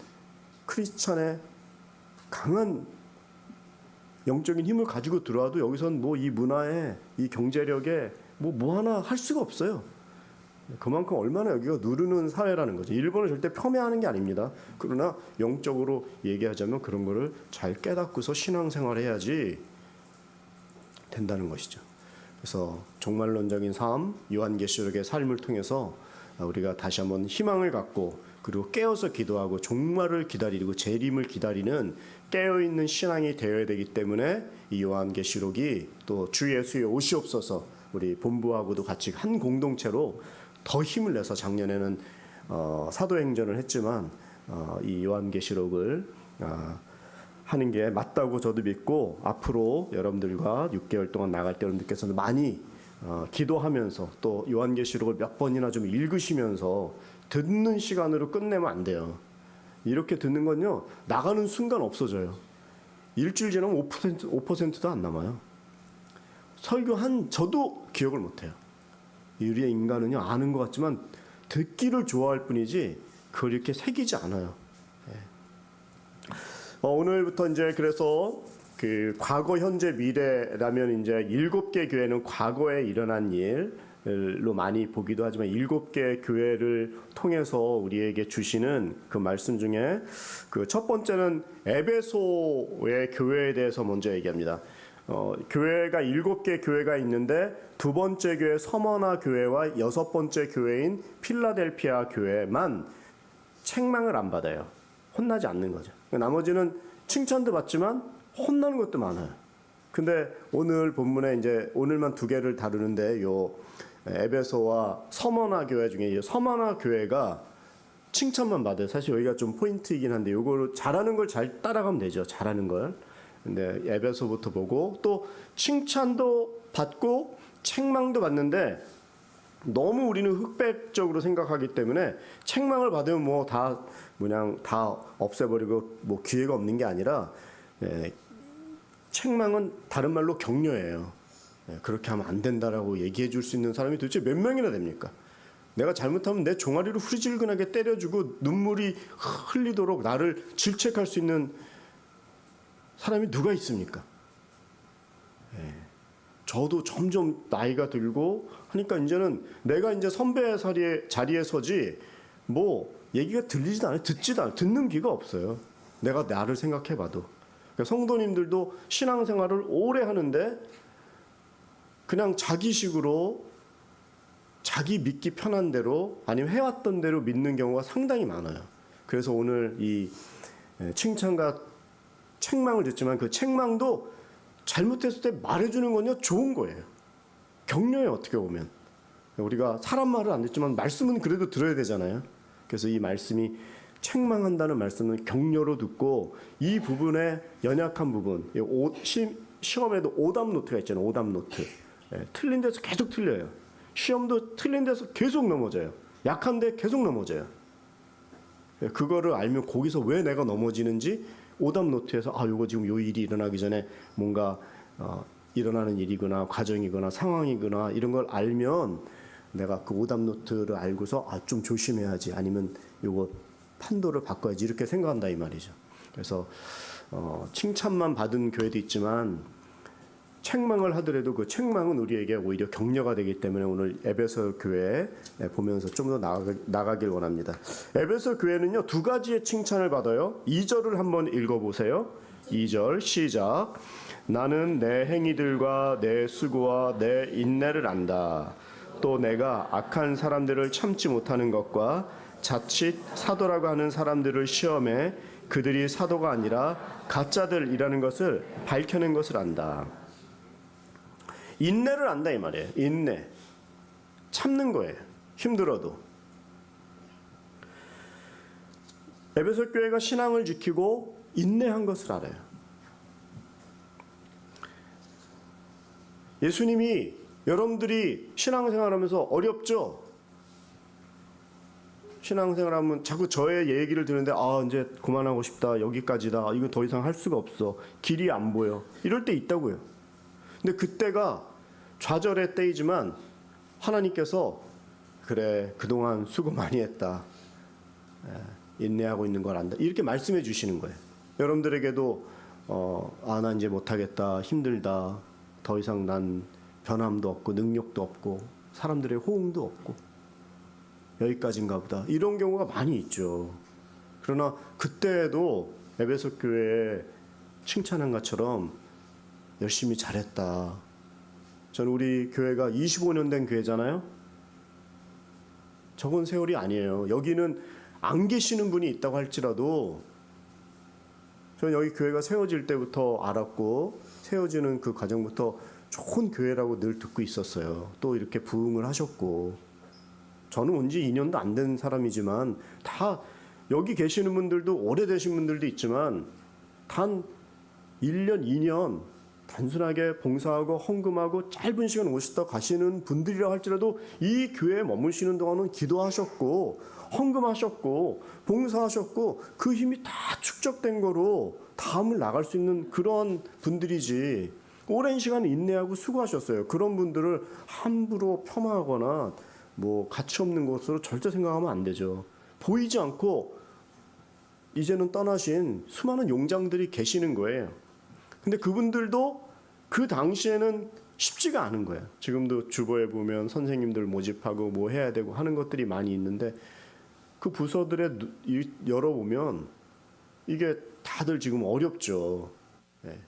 크리스찬의 강한 영적인 힘을 가지고 들어와도 여기선 뭐 이 문화에 이 경제력에 뭐 하나 할 수가 없어요. 그만큼 얼마나 여기가 누르는 사회라는 거죠. 일본을 절대 폄훼하는 게 아닙니다. 그러나 영적으로 얘기하자면 그런 거를 잘 깨닫고서 신앙생활을 해야지 된다는 것이죠. 그래서 종말론적인 삶, 요한계시록의 삶을 통해서 우리가 다시 한번 희망을 갖고 그리고 깨어서 기도하고 종말을 기다리고 재림을 기다리는 깨어있는 신앙이 되어야 되기 때문에 이 요한계시록이 또 주 예수의 오시옵소서 우리 본부하고도 같이 한 공동체로 더 힘을 내서 작년에는 사도행전을 했지만 이 요한계시록을 하는 게 맞다고 저도 믿고 앞으로 여러분들과 6개월 동안 나갈 때 여러분들께서는 많이 기도하면서 또 요한계시록을 몇 번이나 좀 읽으시면서 듣는 시간으로 끝내면 안 돼요. 이렇게 듣는 건요 나가는 순간 없어져요. 일주일 지나면 5%도 안 남아요. 설교한 저도 기억을 못해요. 우리의 인간은요 아는 것 같지만 듣기를 좋아할 뿐이지 그걸 이렇게 새기지 않아요. 오늘부터 이제 그래서 그 과거, 현재, 미래라면 이제 7개 교회는 과거에 일어난 일로 많이 보기도 하지만 7개 교회를 통해서 우리에게 주시는 그 말씀 중에 그 첫 번째는 에베소의 교회에 대해서 먼저 얘기합니다. 교회가 7개 교회가 있는데 두 번째 교회 서머나 교회와 6번째 교회인 필라델피아 교회만 책망을 안 받아요. 혼나지 않는 거죠. 나머지는 칭찬도 받지만 혼나는 것도 많아요. 근데 오늘 본문에 이제 오늘만 2개를 다루는데 요 에베소와 서머나 교회 중에 서머나 교회가 칭찬만 받아요. 사실 여기가 좀 포인트이긴 한데 요거를 잘하는 걸 잘 따라가면 되죠. 잘하는 걸. 근데 에베소부터 보고 또 칭찬도 받고 책망도 받는데 너무 우리는 흑백적으로 생각하기 때문에 책망을 받으면 뭐 다 그냥 다 없애버리고 뭐 기회가 없는 게 아니라 책망은 다른 말로 격려예요. 그렇게 하면 안 된다라고 얘기해 줄 수 있는 사람이 도대체 몇 명이나 됩니까? 내가 잘못하면 내 종아리를 후리질근하게 때려주고 눈물이 흘리도록 나를 질책할 수 있는 사람이 누가 있습니까? 저도 점점 나이가 들고 하니까 이제는 내가 이제 선배의 자리에 서지 뭐 얘기가 들리지도 않아요. 듣지도 않아요. 듣는 귀가 없어요. 내가 나를 생각해봐도. 그러니까 성도님들도 신앙생활을 오래 하는데 그냥 자기식으로 자기 믿기 편한 대로 아니면 해왔던 대로 믿는 경우가 상당히 많아요. 그래서 오늘 이 칭찬과 책망을 듣지만 그 책망도 잘못했을 때 말해주는 건요 좋은 거예요. 격려예요. 어떻게 보면 우리가 사람 말을 안 듣지만 말씀은 그래도 들어야 되잖아요. 그래서 이 말씀이 책망한다는 말씀은 격려로 듣고 이 부분에 연약한 부분 시험에도 오답 노트가 있잖아요. 오답 노트. 틀린 데서 계속 틀려요. 시험도 틀린 데서 계속 넘어져요. 약한데 계속 넘어져요. 그거를 알면 거기서 왜 내가 넘어지는지 오답 노트에서 요거 지금 요 일이 일어나기 전에 뭔가 일어나는 일이구나 과정이거나 상황이구나 이런 걸 알면 내가 그 오답 노트를 알고서 좀 조심해야지 아니면 요거 판도를 바꿔야지 이렇게 생각한다 이 말이죠. 그래서 칭찬만 받은 교회도 있지만 책망을 하더라도 그 책망은 우리에게 오히려 격려가 되기 때문에 오늘 에베소 교회 보면서 좀 더 나가길 원합니다. 에베소 교회는요 2가지의 칭찬을 받아요. 2절을 한번 읽어보세요. 2절 시작. 나는 내 행위들과 내 수고와 내 인내를 안다. 또 내가 악한 사람들을 참지 못하는 것과 자칫 사도라고 하는 사람들을 시험해 그들이 사도가 아니라 가짜들이라는 것을 밝혀낸 것을 안다. 인내를 안다 이 말이에요. 인내. 참는 거예요. 힘들어도. 에베소 교회가 신앙을 지키고 인내한 것을 알아요. 예수님이 여러분들이 신앙생활하면서 어렵죠? 신앙생활하면 자꾸 저의 얘기를 듣는데 이제 그만하고 싶다. 여기까지다. 이거 더 이상 할 수가 없어. 길이 안 보여. 이럴 때 있다고요. 근데 그때가 좌절의 때이지만 하나님께서 그래 그동안 수고 많이 했다. 인내하고 있는 걸 안다. 이렇게 말씀해 주시는 거예요. 여러분들에게도 나 이제 못하겠다. 힘들다. 더 이상 난 변함도 없고 능력도 없고 사람들의 호응도 없고 여기까지인가 보다. 이런 경우가 많이 있죠. 그러나 그때에도 에베소 교회에 칭찬한 것처럼 열심히 잘했다. 저는 우리 교회가 25년 된 교회잖아요. 적은 세월이 아니에요. 여기는 안 계시는 분이 있다고 할지라도 저는 여기 교회가 세워질 때부터 알았고 세워지는 그 과정부터 좋은 교회라고 늘 듣고 있었어요. 또 이렇게 부흥을 하셨고 저는 온 지 2년도 안 된 사람이지만 다 여기 계시는 분들도 오래되신 분들도 있지만 단 1년, 2년 단순하게 봉사하고 헌금하고 짧은 시간 오셨다 가시는 분들이라 할지라도 이 교회에 머무시는 동안은 기도하셨고 헌금하셨고 봉사하셨고 그 힘이 다 축적된 거로 다음을 나갈 수 있는 그런 분들이지 오랜 시간 인내하고 수고하셨어요. 그런 분들을 함부로 폄하하거나 뭐 가치 없는 것으로 절대 생각하면 안 되죠. 보이지 않고 이제는 떠나신 수많은 용장들이 계시는 거예요. 근데 그분들도 그 당시에는 쉽지가 않은 거예요. 지금도 주보에 보면 선생님들 모집하고 뭐 해야 되고 하는 것들이 많이 있는데 그 부서들에 열어보면 이게 다들 지금 어렵죠. 네.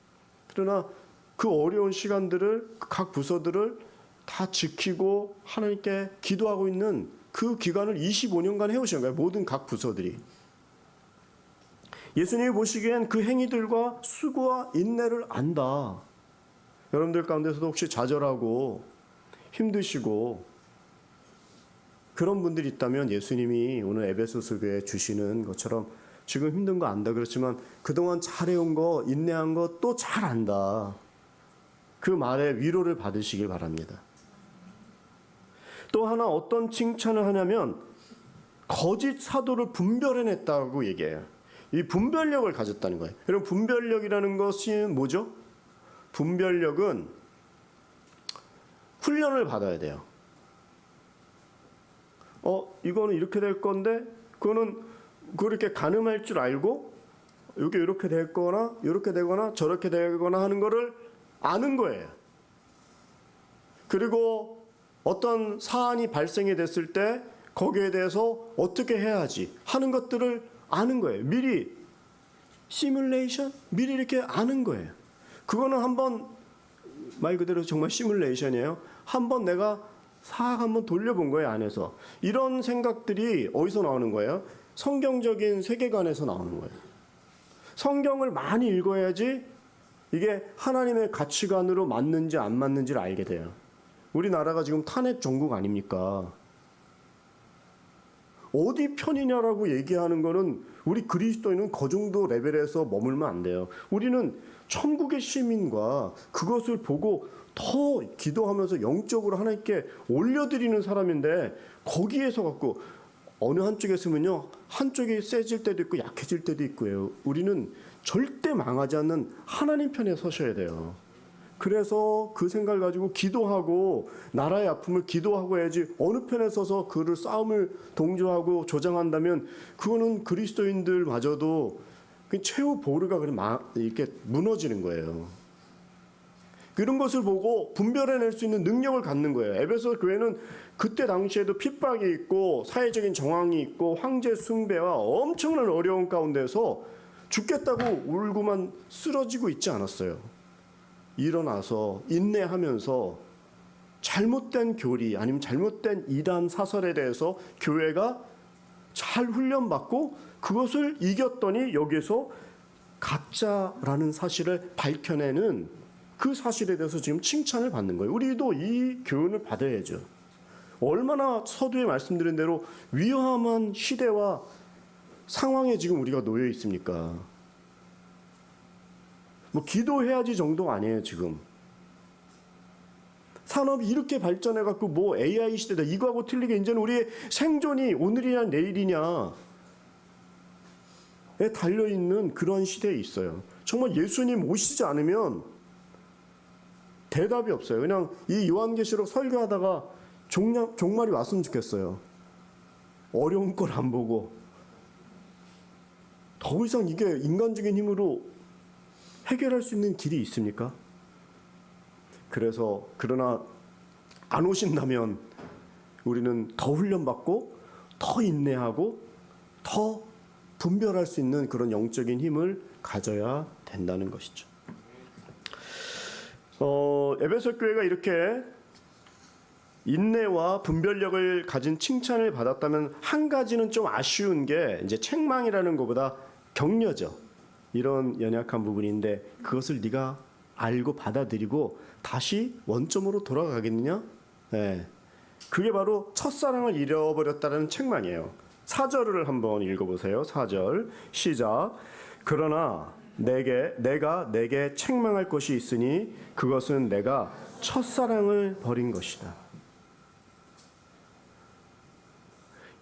그러나 그 어려운 시간들을 각 부서들을 다 지키고 하나님께 기도하고 있는 그 기간을 25년간 해오신 거예요. 모든 각 부서들이. 예수님이 보시기엔 그 행위들과 수고와 인내를 안다. 여러분들 가운데서도 혹시 좌절하고 힘드시고 그런 분들이 있다면 예수님이 오늘 에베소서 교회에 주시는 것처럼 지금 힘든 거 안다 그렇지만 그동안 잘해온 거 인내한 거 또 잘 안다. 그 말에 위로를 받으시길 바랍니다. 또 하나 어떤 칭찬을 하냐면 거짓 사도를 분별해냈다고 얘기해요. 이 분별력을 가졌다는 거예요. 여러분 분별력이라는 것이 뭐죠? 분별력은 훈련을 받아야 돼요. 이거는 이렇게 될 건데 그거는 그렇게 가늠할 줄 알고 이게 이렇게 됐거나 이렇게 되거나 저렇게 되거나 하는 거를 아는 거예요. 그리고 어떤 사안이 발생이 됐을 때 거기에 대해서 어떻게 해야지 하는 것들을 아는 거예요. 미리 시뮬레이션? 미리 이렇게 아는 거예요. 그거는 한번 말 그대로 정말 시뮬레이션이에요. 한번 내가 싹 한번 돌려본 거예요. 안에서. 이런 생각들이 어디서 나오는 거예요? 성경적인 세계관에서 나오는 거예요. 성경을 많이 읽어야지 이게 하나님의 가치관으로 맞는지 안 맞는지를 알게 돼요. 우리나라가 지금 탄핵 정국 아닙니까? 어디 편이냐라고 얘기하는 거는 우리 그리스도인은 그 정도 레벨에서 머물면 안 돼요. 우리는 천국의 시민과 그것을 보고 더 기도하면서 영적으로 하나님께 올려드리는 사람인데 거기에서 갖고 어느 한쪽에 서면요 한쪽이 세질 때도 있고 약해질 때도 있고요. 우리는 절대 망하지 않는 하나님 편에 서셔야 돼요. 그래서 그 생각을 가지고 기도하고 나라의 아픔을 기도하고 해야지 어느 편에 서서 그를 싸움을 동조하고 조장한다면 그거는 그리스도인들마저도 최후 보루가 이렇게 무너지는 거예요. 그런 것을 보고 분별해낼 수 있는 능력을 갖는 거예요. 에베소 교회는 그때 당시에도 핍박이 있고 사회적인 정황이 있고 황제 숭배와 엄청난 어려운 가운데서 죽겠다고 울고만 쓰러지고 있지 않았어요. 일어나서 인내하면서 잘못된 교리 아니면 잘못된 이단 사설에 대해서 교회가 잘 훈련받고 그것을 이겼더니 여기서 가짜라는 사실을 밝혀내는 그 사실에 대해서 지금 칭찬을 받는 거예요. 우리도 이 교훈을 받아야죠. 얼마나 서두에 말씀드린 대로 위험한 시대와 상황에 지금 우리가 놓여 있습니까? 뭐 기도해야지 정도 아니에요, 지금. 산업이 이렇게 발전해 갖고 뭐 AI 시대다 이거하고 틀리게 이제는 우리의 생존이 오늘이냐 내일이냐에 달려 있는 그런 시대에 있어요. 정말 예수님 오시지 않으면 대답이 없어요. 그냥 이 요한계시록 설교하다가 종말이 왔으면 좋겠어요. 어려운 걸 안 보고 더 이상 이게 인간적인 힘으로 해결할 수 있는 길이 있습니까? 그러나 안 오신다면 우리는 더 훈련받고 더 인내하고 더 분별할 수 있는 그런 영적인 힘을 가져야 된다는 것이죠. 에베소 교회가 이렇게 인내와 분별력을 가진 칭찬을 받았다면 한 가지는 좀 아쉬운 게 이제 책망이라는 것보다 격려죠. 이런 연약한 부분인데 그것을 네가 알고 받아들이고 다시 원점으로 돌아가겠느냐? 네. 그게 바로 첫사랑을 잃어버렸다는 책망이에요. 4절을 한번 읽어보세요. 4절 시작. 그러나 내가 내게 책망할 것이 있으니 그것은 내가 첫사랑을 버린 것이다.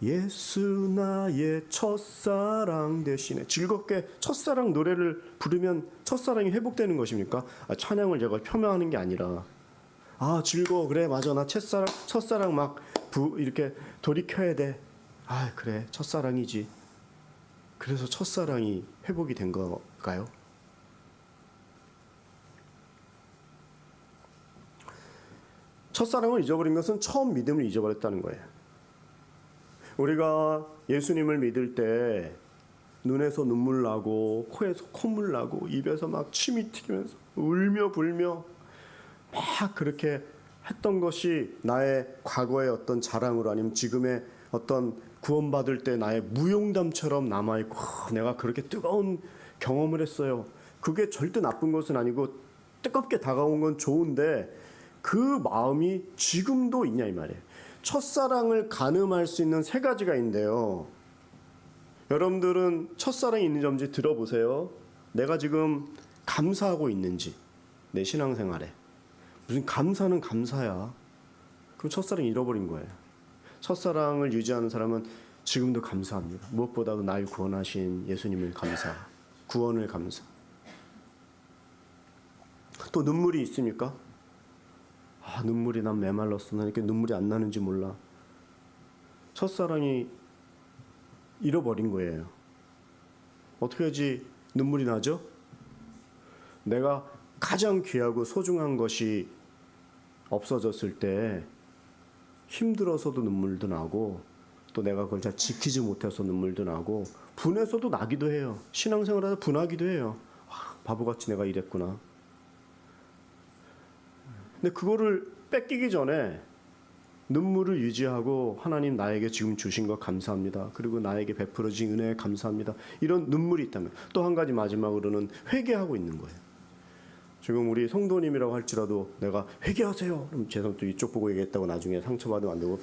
예수 나의 첫사랑 대신에 즐겁게 첫사랑 노래를 부르면 첫사랑이 회복되는 것입니까? 찬양을 제가 폄하하는 게 아니라 즐거워 그래 맞아 나 첫사랑 막 이렇게 돌이켜야 돼. 그래 첫사랑이지. 그래서 첫사랑이 회복이 된 걸까요? 첫사랑을 잊어버린 것은 처음 믿음을 잊어버렸다는 거예요. 우리가 예수님을 믿을 때 눈에서 눈물 나고 코에서 콧물 나고 입에서 막 침이 튀기면서 울며 불며 막 그렇게 했던 것이 나의 과거의 어떤 자랑으로 아니면 지금의 어떤 구원받을 때 나의 무용담처럼 남아있고 내가 그렇게 뜨거운 경험을 했어요. 그게 절대 나쁜 것은 아니고 뜨겁게 다가온 건 좋은데 그 마음이 지금도 있냐 이 말이에요. 첫사랑을 가늠할 수 있는 세 가지가 있는데요. 여러분들은 첫사랑이 있는지 없는지 들어보세요. 내가 지금 감사하고 있는지 내 신앙생활에. 무슨 감사는 감사야. 그럼 첫사랑 잃어버린 거예요. 첫사랑을 유지하는 사람은 지금도 감사합니다. 무엇보다도 날 구원하신 예수님을 감사. 구원을 감사. 또 눈물이 있습니까? 눈물이 난 메말랐어. 난 이렇게 눈물이 안 나는지 몰라. 첫사랑이 잃어버린 거예요. 어떻게 하지 눈물이 나죠? 내가 가장 귀하고 소중한 것이 없어졌을 때 힘들어서도 눈물도 나고 또 내가 그걸 잘 지키지 못해서 눈물도 나고 분해서도 나기도 해요. 신앙생활하다 분하기도 해요. 바보같이 내가 이랬구나. 근데 그거를 뺏기기 전에 눈물을 유지하고 하나님 나에게 지금 주신 것 감사합니다. 그리고 나에게 베풀어진 은혜에 감사합니다. 이런 눈물이 있다면 또 한 가지 마지막으로는 회개하고 있는 거예요. 지금 우리 성도님이라고 할지라도 내가 회개하세요. 그럼 제 손 또 이쪽 보고 얘기했다고 나중에 상처받으면 안 되고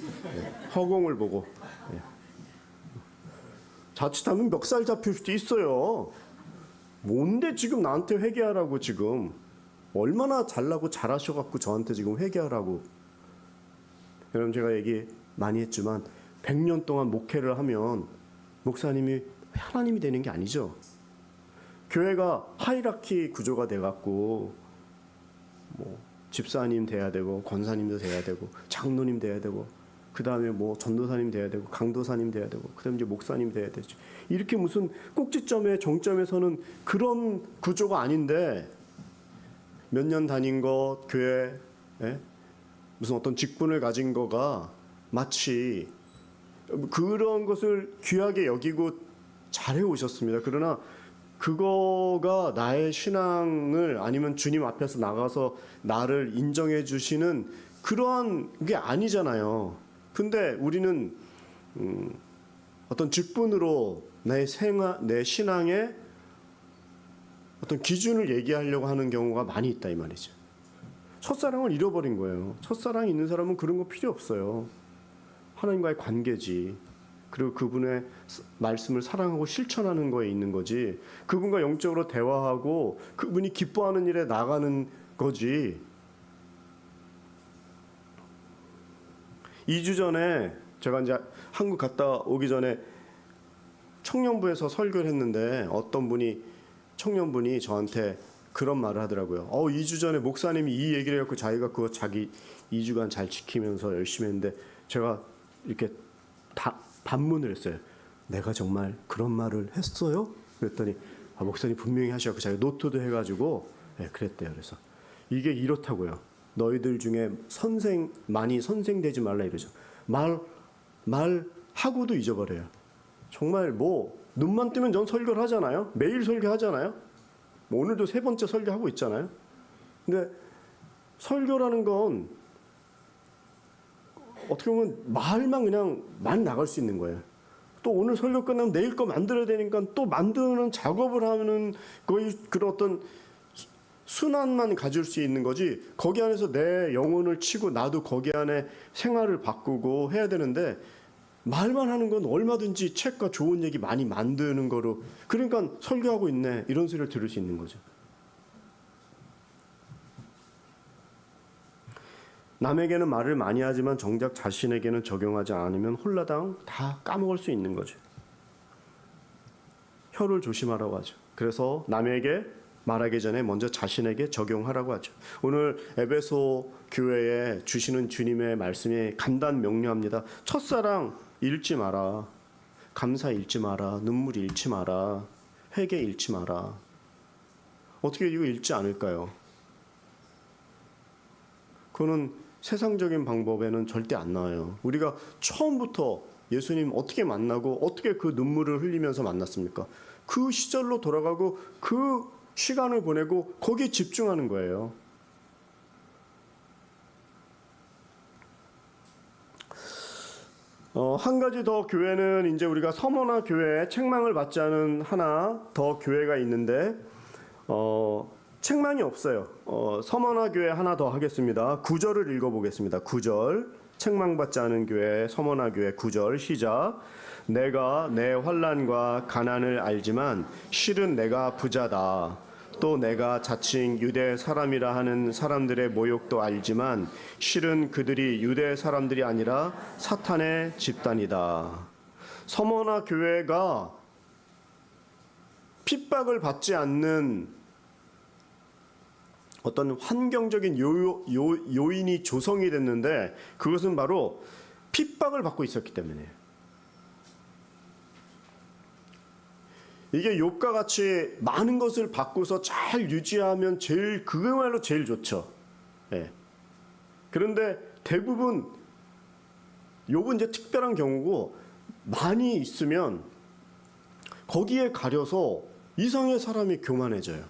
허공을 보고 자칫하면 멱살 잡힐 수도 있어요. 뭔데 지금 나한테 회개하라고 지금 얼마나 잘나고 잘하셔갖고 저한테 지금 회개하라고. 여러분 제가 얘기 많이 했지만 100년 동안 목회를 하면 목사님이 하나님이 되는 게 아니죠. 교회가 하이라키 구조가 돼갖고 뭐 집사님 돼야 되고 권사님도 돼야 되고 장로님 돼야 되고 그 다음에 뭐 전도사님 돼야 되고 강도사님 돼야 되고 그 다음에 이제 목사님 돼야 되죠. 이렇게 무슨 꼭지점에 정점에서는 그런 구조가 아닌데 몇 년 다닌 것 교회 무슨 어떤 직분을 가진 거가 마치 그런 것을 귀하게 여기고 잘해 오셨습니다. 그러나 그거가 나의 신앙을 아니면 주님 앞에서 나가서 나를 인정해 주시는 그러한 게 아니잖아요. 근데 우리는 어떤 직분으로 내 신앙의 어떤 기준을 얘기하려고 하는 경우가 많이 있다 이 말이죠. 첫사랑을 잃어버린 거예요. 첫사랑이 있는 사람은 그런 거 필요 없어요. 하나님과의 관계지. 그리고 그분의 말씀을 사랑하고 실천하는 거에 있는 거지. 그분과 영적으로 대화하고 그분이 기뻐하는 일에 나가는 거지. 2주 전에 제가 이제 한국 갔다 오기 전에 청년부에서 설교를 했는데 어떤 청년분이 저한테 그런 말을 하더라고요. 2주 전에 목사님이 이 얘기를 해갖고 자기가 그거 자기 2주간 잘 지키면서 열심히 했는데 제가 이렇게 반문을 했어요. 내가 정말 그런 말을 했어요? 그랬더니 목사님 분명히 하셔서 자기가 노트도 해가지고 그랬대요. 그래서 이게 이렇다고요. 너희들 중에 많이 선생되지 말라 이러죠. 말하고도 잊어버려요. 정말 눈만 뜨면 전 설교를 하잖아요. 매일 설교하잖아요. 오늘도 3번째 설교하고 있잖아요. 근데 설교라는 건 어떻게 보면 말만 그냥 만 나갈 수 있는 거예요. 또 오늘 설교 끝나면 내일 거 만들어야 되니까 또 만드는 작업을 하는 거의 그런 어떤 순환만 가질 수 있는 거지. 거기 안에서 내 영혼을 치고 나도 거기 안에 생활을 바꾸고 해야 되는데 말만 하는 건 얼마든지 책과 좋은 얘기 많이 만드는 거로 그러니까 설교하고 있네 이런 소리를 들을 수 있는 거죠. 남에게는 말을 많이 하지만 정작 자신에게는 적용하지 않으면 홀라당 다 까먹을 수 있는 거죠. 혀를 조심하라고 하죠. 그래서 남에게 말하기 전에 먼저 자신에게 적용하라고 하죠. 오늘 에베소 교회에 주시는 주님의 말씀이 간단 명료합니다. 첫사랑 잃지 마라. 감사 잃지 마라. 눈물 잃지 마라. 회개 잃지 마라. 어떻게 이거 잃지 않을까요? 그거는 세상적인 방법에는 절대 안 나와요. 우리가 처음부터 예수님 어떻게 만나고 어떻게 그 눈물을 흘리면서 만났습니까? 그 시절로 돌아가고 그 시간을 보내고 거기에 집중하는 거예요. 한 가지 더 교회는 이제 우리가 서머나 교회에 책망을 받지 않은 하나 더 교회가 있는데 책망이 없어요. 서머나 교회 하나 더 하겠습니다. 9절을 읽어보겠습니다. 9절 책망받지 않은 교회 서머나 교회 9절 시작. 내가 내 환난과 가난을 알지만 실은 내가 부자다. 또 내가 자칭 유대 사람이라 하는 사람들의 모욕도 알지만 실은 그들이 유대 사람들이 아니라 사탄의 집단이다. 서머나 교회가 핍박을 받지 않는 어떤 환경적인 요인이 조성이 됐는데 그것은 바로 핍박을 받고 있었기 때문이에요. 이게 욥과 같이 많은 것을 받고서 잘 유지하면 그거야말로 제일 좋죠. 예. 그런데 대부분 욥은 이제 특별한 경우고 많이 있으면 거기에 가려서 이상의 사람이 교만해져요.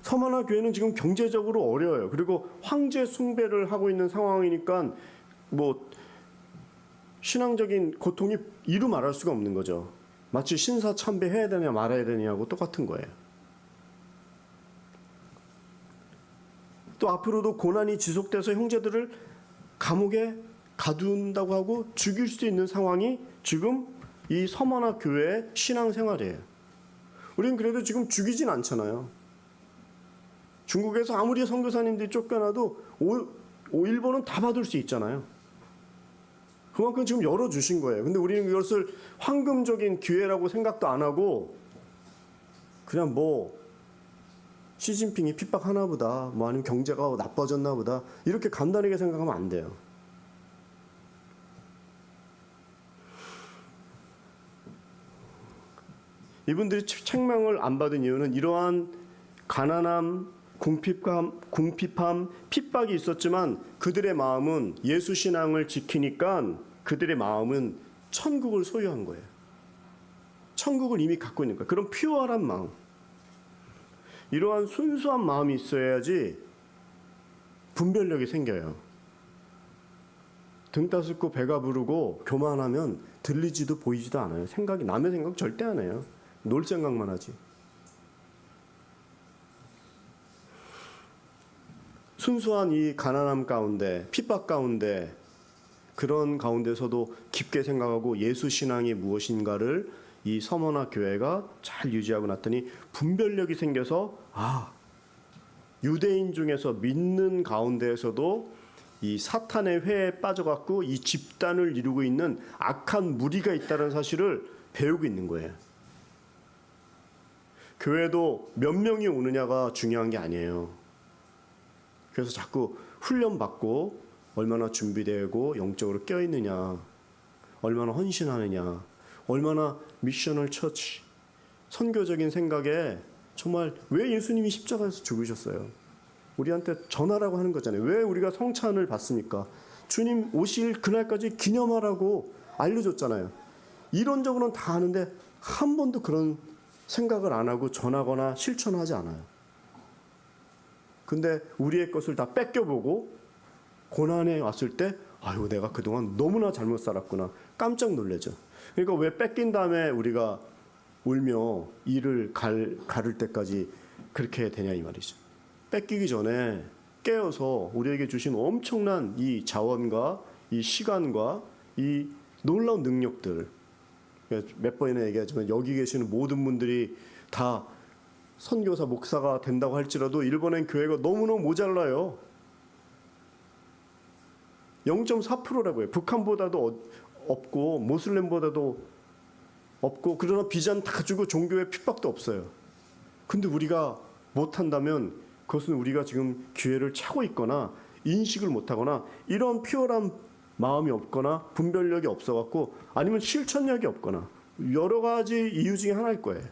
서머나 교회는 지금 경제적으로 어려워요. 그리고 황제 숭배를 하고 있는 상황이니까 신앙적인 고통이 이루 말할 수가 없는 거죠. 마치 신사 참배해야 되냐 말아야 되냐하고 똑같은 거예요. 또 앞으로도 고난이 지속돼서 형제들을 감옥에 가둔다고 하고 죽일 수도 있는 상황이 지금 이 서머나 교회의 신앙생활이에요. 우리는 그래도 지금 죽이진 않잖아요. 중국에서 아무리 선교사님들이 쫓겨나도 일본은 다 받을 수 있잖아요. 그만큼 지금 열어주신 거예요. 근데 우리는 이것을 황금적인 기회라고 생각도 안 하고 그냥 시진핑이 핍박하나 보다, 아니면 경제가 나빠졌나 보다 이렇게 간단하게 생각하면 안 돼요. 이분들이 책망을 안 받은 이유는 이러한 가난함, 궁핍함, 핍박이 있었지만 그들의 마음은 예수 신앙을 지키니까 그들의 마음은 천국을 소유한 거예요. 천국을 이미 갖고 있는 거예요. 그런 퓨어한 마음. 이러한 순수한 마음이 있어야지 분별력이 생겨요. 등 따숩고 배가 부르고 교만하면 들리지도 보이지도 않아요. 남의 생각 절대 안 해요. 놀 생각만 하지. 순수한 이 가난함 가운데, 핍박 가운데, 그런 가운데서도 깊게 생각하고 예수 신앙이 무엇인가를 이 서머나 교회가 잘 유지하고 났더니 분별력이 생겨서 유대인 중에서 믿는 가운데에서도 이 사탄의 회에 빠져갖고 이 집단을 이루고 있는 악한 무리가 있다는 사실을 배우고 있는 거예요. 교회도 몇 명이 오느냐가 중요한 게 아니에요. 그래서 자꾸 훈련받고 얼마나 준비되고 영적으로 껴있느냐, 얼마나 헌신하느냐, 얼마나 미셔널 처치, 선교적인 생각에 정말 왜 예수님이 십자가에서 죽으셨어요? 우리한테 전하라고 하는 거잖아요. 왜 우리가 성찬을 받습니까? 주님 오실 그날까지 기념하라고 알려줬잖아요. 이론적으로는 다 아는데 한 번도 그런 생각을 안 하고 전하거나 실천하지 않아요. 근데 우리의 것을 다 뺏겨보고 고난에 왔을 때 아유 내가 그동안 너무나 잘못 살았구나 깜짝 놀라죠. 그러니까 왜 뺏긴 다음에 우리가 울며 이를 가를 때까지 그렇게 되냐 이 말이죠. 뺏기기 전에 깨어서 우리에게 주신 엄청난 이 자원과 이 시간과 이 놀라운 능력들, 몇 번이나 얘기하지만 여기 계시는 모든 분들이 다 선교사 목사가 된다고 할지라도 일본엔 교회가 너무너무 모자라요. 0.4%라고요. 북한보다도 없고 모슬렘보다도 없고, 그러나 비자는 다 주고 종교의 핍박도 없어요. 근데 우리가 못한다면 그것은 우리가 지금 기회를 차고 있거나 인식을 못하거나 이런 피어란 마음이 없거나 분별력이 없어갖고 아니면 실천력이 없거나 여러 가지 이유 중에 하나일 거예요.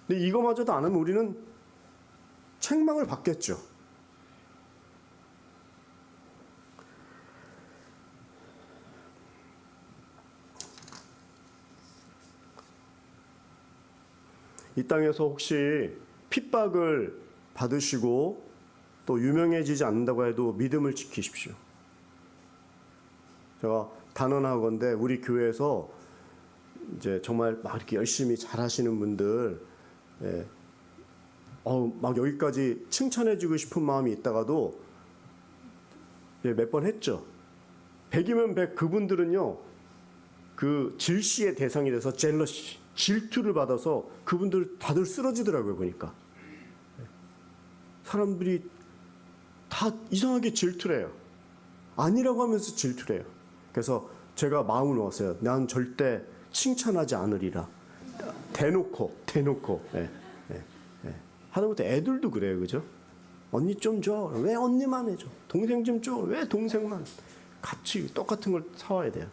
근데 이거마저도 안 하면 우리는 책망을 받겠죠. 이 땅에서 혹시 핍박을 받으시고 또 유명해지지 않는다고 해도 믿음을 지키십시오. 제가 단언하건대 우리 교회에서 이제 정말 막 이렇게 열심히 잘하시는 분들, 막 여기까지 칭찬해주고 싶은 마음이 있다가도 몇 번 했죠. 100이면 100 그분들은요, 그 질시의 대상이 돼서 젤러시, 질투를 받아서 그분들 다들 쓰러지더라고요, 보니까. 사람들이 다 이상하게 질투를 해요. 아니라고 하면서 질투를 해요. 그래서 제가 마음을 놓았어요. 난 절대 칭찬하지 않으리라. 대놓고. 하다못해 애들도 그래요, 그죠? 언니 좀 줘. 왜 언니만 해줘? 동생 좀 줘. 왜 동생만? 같이 똑같은 걸 사와야 돼요.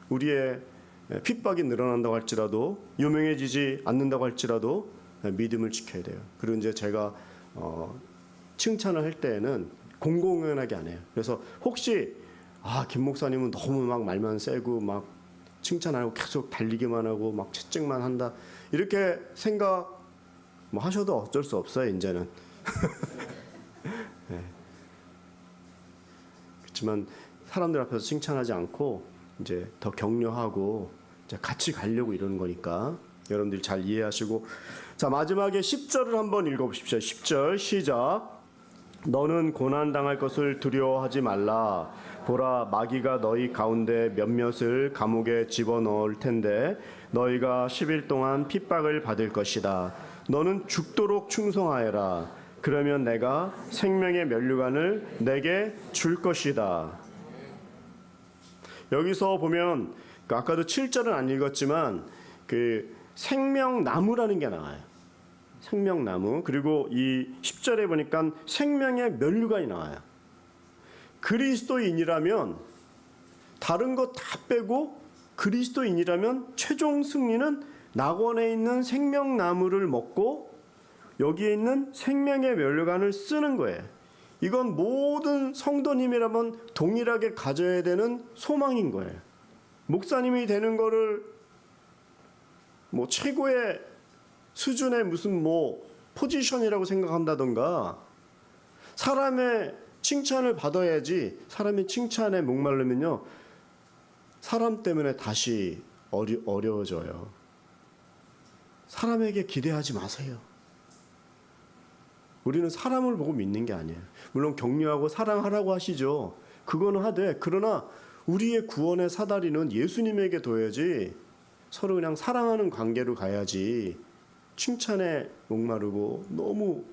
우리의 핍박이 늘어난다고 할지라도 유명해지지 않는다고 할지라도 믿음을 지켜야 돼요. 그리고 이제 제가 칭찬을 할 때에는 공공연하게 안 해요. 그래서 혹시 김 목사님은 너무 막 말만 세고 막 칭찬하고 계속 달리기만 하고 막 채찍만 한다 이렇게 생각 하셔도 어쩔 수 없어요, 이제는. 네. 그렇지만 사람들 앞에서 칭찬하지 않고 이제 더 격려하고 이제 같이 가려고 이러는 거니까 여러분들이 잘 이해하시고, 자 마지막에 10절을 한번 읽어보십시오. 10절 시작. 너는 고난 당할 것을 두려워하지 말라. 보라 마귀가 너희 가운데 몇몇을 감옥에 집어넣을 텐데 너희가 10일 동안 핍박을 받을 것이다. 너는 죽도록 충성하여라. 그러면 내가 생명의 면류관을 내게 줄 것이다. 여기서 보면 아까도 7절은 안 읽었지만 그 생명나무라는 게 나와요. 생명나무. 그리고 이 10절에 보니까 생명의 면류관이 나와요. 그리스도인이라면 다른 거 다 빼고 그리스도인이라면 최종 승리는 낙원에 있는 생명나무를 먹고 여기에 있는 생명의 면류관을 쓰는 거예요. 이건 모든 성도님이라면 동일하게 가져야 되는 소망인 거예요. 목사님이 되는 거를 최고의 수준의 무슨 포지션이라고 생각한다던가 사람의 칭찬을 받아야지, 사람의 칭찬에 목마르면요 사람 때문에 다시 어려워져요. 사람에게 기대하지 마세요. 우리는 사람을 보고 믿는 게 아니에요. 물론 격려하고 사랑하라고 하시죠. 그거는 하되, 그러나 우리의 구원의 사다리는 예수님에게 둬야지, 서로 그냥 사랑하는 관계로 가야지, 칭찬에 목마르고 너무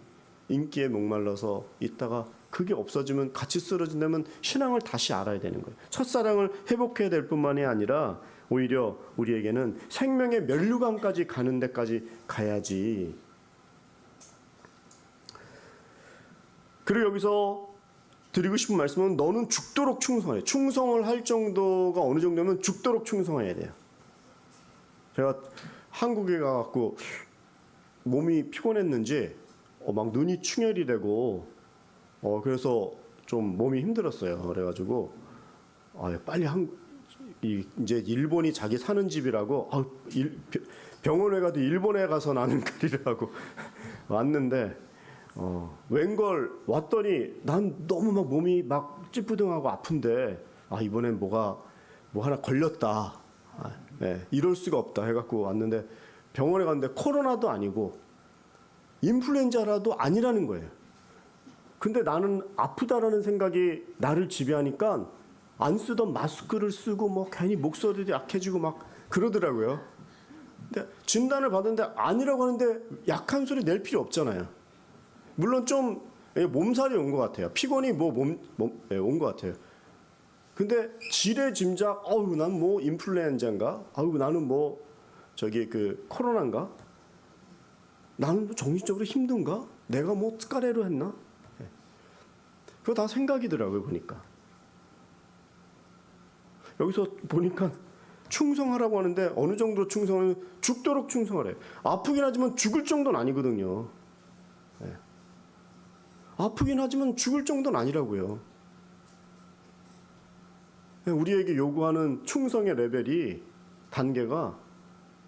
인기에 목말라서 있다가 그게 없어지면, 같이 쓰러진다면 신앙을 다시 알아야 되는 거예요. 첫사랑을 회복해야 될 뿐만이 아니라 오히려 우리에게는 생명의 면류관까지 가는 데까지 가야지. 그리고 여기서 드리고 싶은 말씀은, 너는 죽도록 충성해. 충성을 할 정도가 어느 정도면 죽도록 충성해야 돼요. 제가 한국에 가갖고 몸이 피곤했는지 막 눈이 충혈이 되고 그래서 좀 몸이 힘들었어요. 그래가지고 빨리 이제 일본이 자기 사는 집이라고 병원에 가도 일본에 가서 나는 가리라고 왔는데 웬걸 왔더니 난 너무 막 몸이 막 찌뿌둥하고 아픈데 이번엔 뭐 하나 걸렸다. 네, 이럴 수가 없다 해갖고 왔는데, 병원에 갔는데 코로나도 아니고 인플루엔자라도 아니라는 거예요. 근데 나는 아프다라는 생각이 나를 지배하니까 안 쓰던 마스크를 쓰고 뭐 괜히 목소리도 약해지고 막 그러더라고요. 근데 진단을 받았는데 아니라고 하는데 약한 소리 낼 필요 없잖아요. 물론 좀 몸살이 온 것 같아요. 피곤이 온 것 같아요. 근데 지레 짐작, 난 뭐 인플루엔자인가? 나는 코로나인가? 나는 정신적으로 힘든가? 내가 뭐 습가래로 했나? 그거 다 생각이더라고요, 보니까. 여기서 보니까 충성하라고 하는데 어느 정도 충성은 죽도록 충성하래요. 아프긴 하지만 죽을 정도는 아니거든요. 아프긴 하지만 죽을 정도는 아니라고요. 우리에게 요구하는 충성의 레벨이, 단계가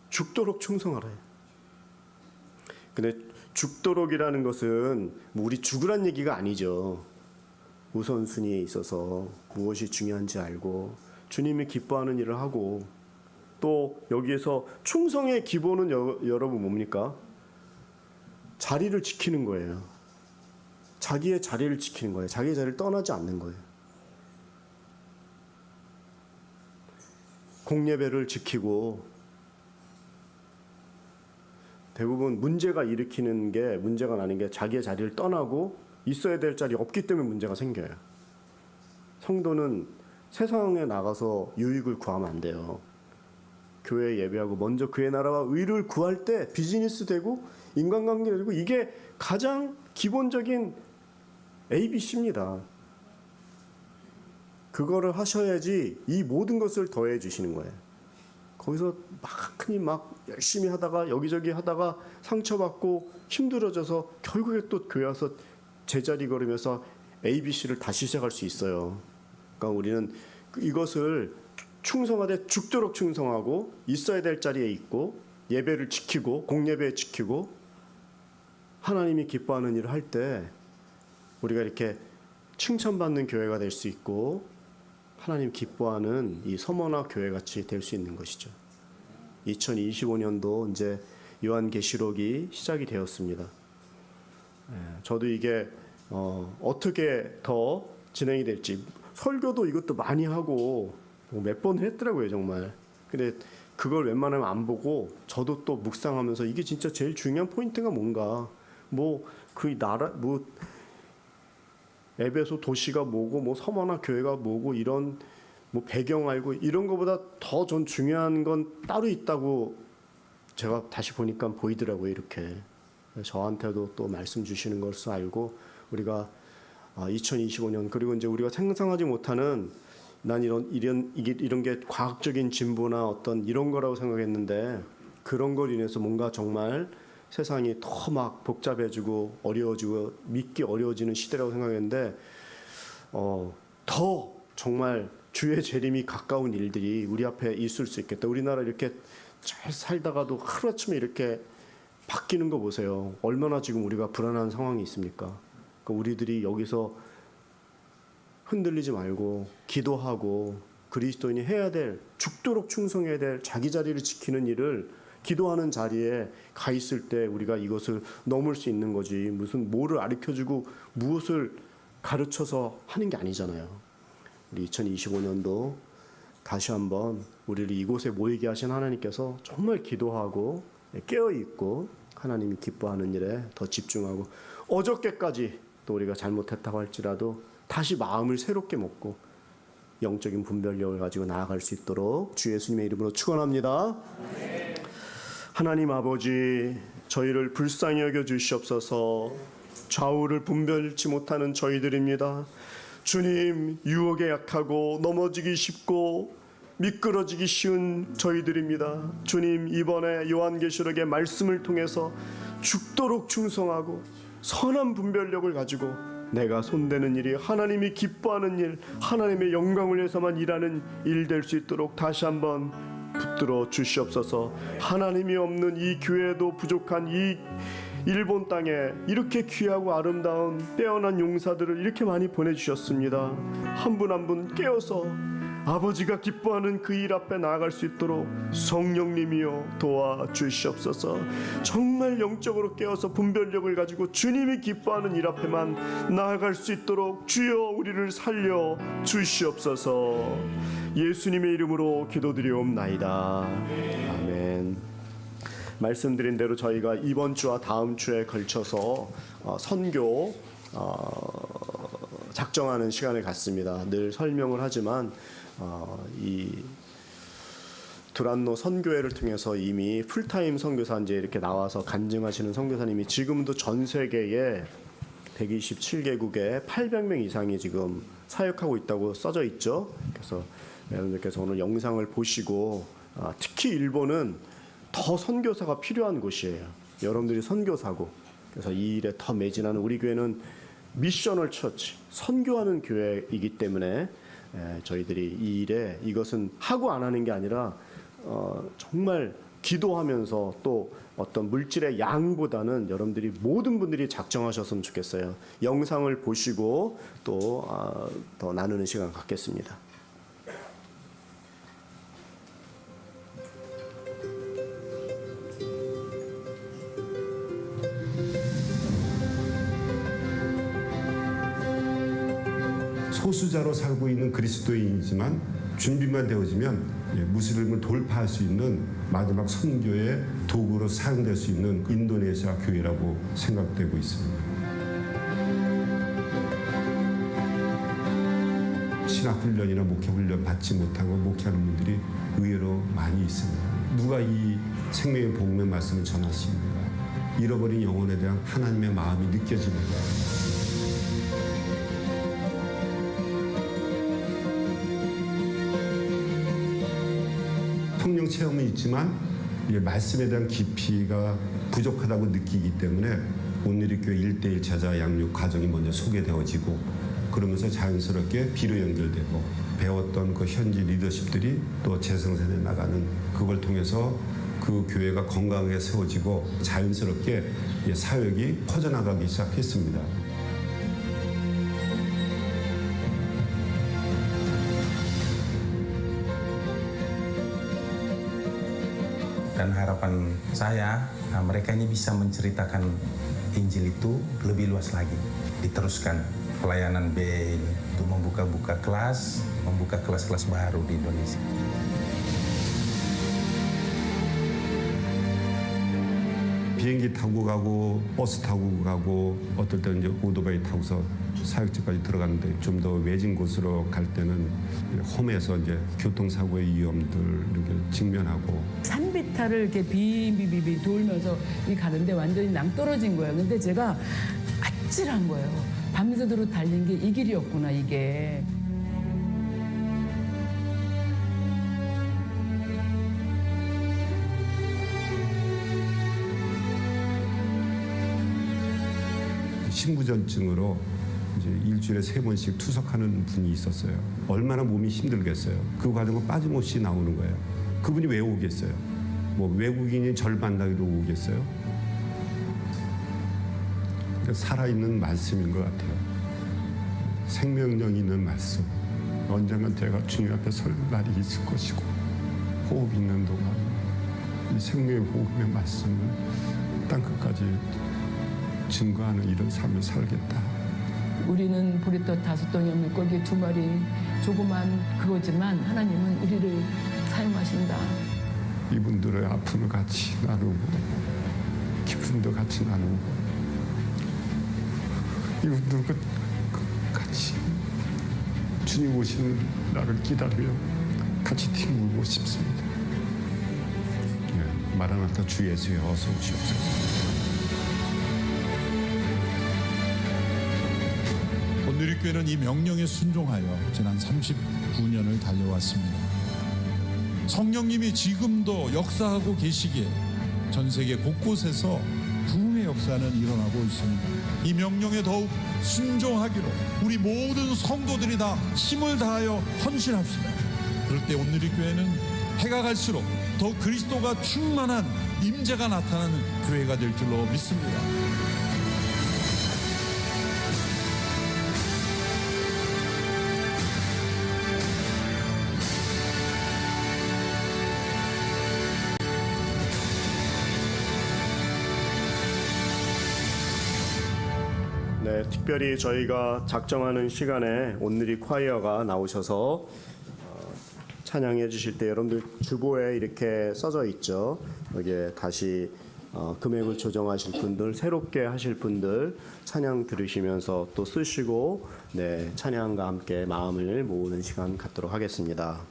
죽도록 충성하래요. 근데 죽도록이라는 것은 우리 죽으란 얘기가 아니죠. 우선순위에 있어서 무엇이 중요한지 알고 주님이 기뻐하는 일을 하고, 또 여기에서 충성의 기본은 여러분 뭡니까? 자리를 지키는 거예요. 자기의 자리를 지키는 거예요. 자기의 자리를 떠나지 않는 거예요. 공예배를 지키고, 대부분 문제가 나는 게 자기의 자리를 떠나고 있어야 될 자리 없기 때문에 문제가 생겨요. 성도는 세상에 나가서 유익을 구하면 안 돼요. 교회 예배하고 먼저 그의 나라와 의를 구할 때 비즈니스 되고 인간관계 되고, 이게 가장 기본적인 ABC입니다. 그거를 하셔야지 이 모든 것을 더해 주시는 거예요. 거기서 막 열심히 하다가 여기저기 하다가 상처받고 힘들어져서 결국에 또 교회 와서 제자리 걸으면서 ABC를 다시 시작할 수 있어요. 그러니까 우리는 이것을 충성하되 죽도록 충성하고, 있어야 될 자리에 있고, 예배를 지키고, 공예배 지키고, 하나님이 기뻐하는 일을 할 때 우리가 이렇게 칭찬받는 교회가 될 수 있고, 하나님 기뻐하는 이 서머나 교회같이 될 수 있는 것이죠. 2025년도 이제 요한계시록이 시작이 되었습니다. 저도 이게 어떻게 더 진행이 될지, 설교도 이것도 많이 하고 몇 번 했더라고요, 정말. 근데 그걸 웬만하면 안 보고 저도 또 묵상하면서 이게 진짜 제일 중요한 포인트가 뭔가, 에베소 도시가 뭐고 서머나 교회가 뭐고 이런 배경 알고 이런 것보다 더 전 중요한 건 따로 있다고 제가 다시 보니까 보이더라고요, 이렇게. 저한테도 또 말씀 주시는 것을 알고, 우리가 2025년, 그리고 이제 우리가 상상하지 못하는, 난 이런 게 과학적인 진보나 어떤 이런 거라고 생각했는데, 그런 걸 인해서 뭔가 정말 세상이 더 막 복잡해지고 어려워지고 믿기 어려워지는 시대라고 생각했는데, 더 정말 주의 재림이 가까운 일들이 우리 앞에 있을 수 있겠다. 우리나라 이렇게 잘 살다가도 하루아침에 이렇게 바뀌는 거 보세요. 얼마나 지금 우리가 불안한 상황이 있습니까? 그러니까 우리들이 여기서 흔들리지 말고 기도하고 그리스도인이 해야 될, 죽도록 충성해야 될 자기 자리를 지키는 일을 기도하는 자리에 가 있을 때 우리가 이것을 넘을 수 있는 거지, 무슨 뭐를 가르쳐주고 무엇을 가르쳐서 하는 게 아니잖아요. 우리 2025년도 다시 한번 우리를 이곳에 모이게 하신 하나님께서 정말 기도하고 깨어있고 하나님이 기뻐하는 일에 더 집중하고, 어저께까지 또 우리가 잘못했다고 할지라도 다시 마음을 새롭게 먹고 영적인 분별력을 가지고 나아갈 수 있도록 주 예수님의 이름으로 축원합니다. 하나님 아버지, 저희를 불쌍히 여겨 주시옵소서. 좌우를 분별치 못하는 저희들입니다. 주님, 유혹에 약하고 넘어지기 쉽고 미끄러지기 쉬운 저희들입니다. 주님, 이번에 요한계시록의 말씀을 통해서 죽도록 충성하고 선한 분별력을 가지고 내가 손대는 일이 하나님이 기뻐하는 일, 하나님의 영광을 위해서만 일하는 일 될 수 있도록 다시 한번 붙들어 주시옵소서. 하나님이 없는 이 교회도 부족한 이 일본 땅에 이렇게 귀하고 아름다운 빼어난 용사들을 이렇게 많이 보내주셨습니다. 한 분 한 분 깨어서 아버지가 기뻐하는 그 일 앞에 나아갈 수 있도록 성령님이여 도와주시옵소서. 정말 영적으로 깨어서 분별력을 가지고 주님이 기뻐하는 일 앞에만 나아갈 수 있도록 주여 우리를 살려 주시옵소서. 예수님의 이름으로 기도드리옵나이다. 아멘. 말씀드린 대로 저희가 이번 주와 다음 주에 걸쳐서 선교 작정하는 시간을 갖습니다. 늘 설명을 하지만 이 두란노 선교회를 통해서 이미 풀타임 선교사 이제 이렇게 나와서 간증하시는 선교사님이 지금도 전 세계에 127개국에 800명 이상이 지금 사역하고 있다고 써져 있죠. 그래서 여러분들께서 오늘 영상을 보시고 특히 일본은 더 선교사가 필요한 곳이에요. 여러분들이 선교사고, 그래서 이 일에 더 매진하는 우리 교회는 미셔널 처치, 선교하는 교회이기 때문에 저희들이 이 일에 이것은 하고 안 하는 게 아니라 정말 기도하면서 또 어떤 물질의 양보다는 여러분들이 모든 분들이 작정하셨으면 좋겠어요. 영상을 보시고 또 더 나누는 시간 갖겠습니다.
소수자로 살고 있는 그리스도인이지만 준비만 되어지면 무슬림을 돌파할 수 있는 마지막 선교의 도구로 사용될 수 있는 인도네시아 교회라고 생각되고 있습니다. 신학훈련이나 목회훈련 받지 못하고 목회하는 분들이 의외로 많이 있습니다. 누가 이 생명의 복음의 말씀을 전할 수 있는가? 잃어버린 영혼에 대한 하나님의 마음이 느껴지는가? 성령 체험은 있지만 말씀에 대한 깊이가 부족하다고 느끼기 때문에 온누리교회 1:1 제자 양육 과정이 먼저 소개되어지고, 그러면서 자연스럽게 비로 연결되고 배웠던 그 현지 리더십들이 또 재생산해 나가는, 그걸 통해서 그 교회가 건강하게 세워지고 자연스럽게 사역이 퍼져나가기 시작했습니다.
Dan harapan saya mereka ini bisa menceritakan Injil itu lebih luas lagi, diteruskan pelayanan B ini untuk membuka kelas-kelas baru di Indonesia.
비행기 타고 가고 버스 타고 가고 어떨 때는 이제 오토바이 타고서 사역지까지 들어가는데, 좀 더 외진 곳으로 갈 때는 홈에서 이제 교통사고의 위험들 이렇게 직면하고,
산비탈을 이렇게 비비비비 돌면서 가는데 완전히 낭떠러진 거예요. 근데 제가 아찔한 거예요. 밤새도록 달린 게 이 길이었구나, 이게.
신부전증으로 이제 일주일에 3번씩 투석하는 분이 있었어요. 얼마나 몸이 힘들겠어요. 그 과정은 빠짐없이 나오는 거예요. 그분이 왜 오겠어요? 뭐 외국인이 절 만나기로 오겠어요? 살아있는 말씀인 것 같아요. 생명력 있는 말씀. 언젠가 제가 주님 앞에 설 날이 있을 것이고, 호흡 있는 동안 이 생명의 복음의 말씀을 땅끝까지 증거하는 이런 삶을 살겠다.
우리는 보리떡 5덩이 물고기 2마리 조그만 그거지만 하나님은 우리를 사용하신다.
이분들의 아픔을 같이 나누고 기쁨도 같이 나누고 이분들과 같이 주님 오시는 날을 기다려 같이 뒹굴고 싶습니다. 예, 마라나타 주 예수여 어서 오시옵소서.
온누리교회는 이 명령에 순종하여 지난 39년을 달려왔습니다. 성령님이 지금도 역사하고 계시기에 전 세계 곳곳에서 부흥의 역사는 일어나고 있습니다. 이 명령에 더욱 순종하기로 우리 모든 성도들이 다 힘을 다하여 헌신합시다. 그럴 때 온누리교회는 해가 갈수록 더 그리스도가 충만한 임재가 나타나는 교회가 될 줄로 믿습니다.
네, 특별히 저희가 작정하는 시간에 온누리 콰이어가 나오셔서 찬양해 주실 때 여러분들 주보에 이렇게 써져 있죠. 여기에 다시 금액을 조정하실 분들, 새롭게 하실 분들 찬양 들으시면서 또 쓰시고 네, 찬양과 함께 마음을 모으는 시간 갖도록 하겠습니다.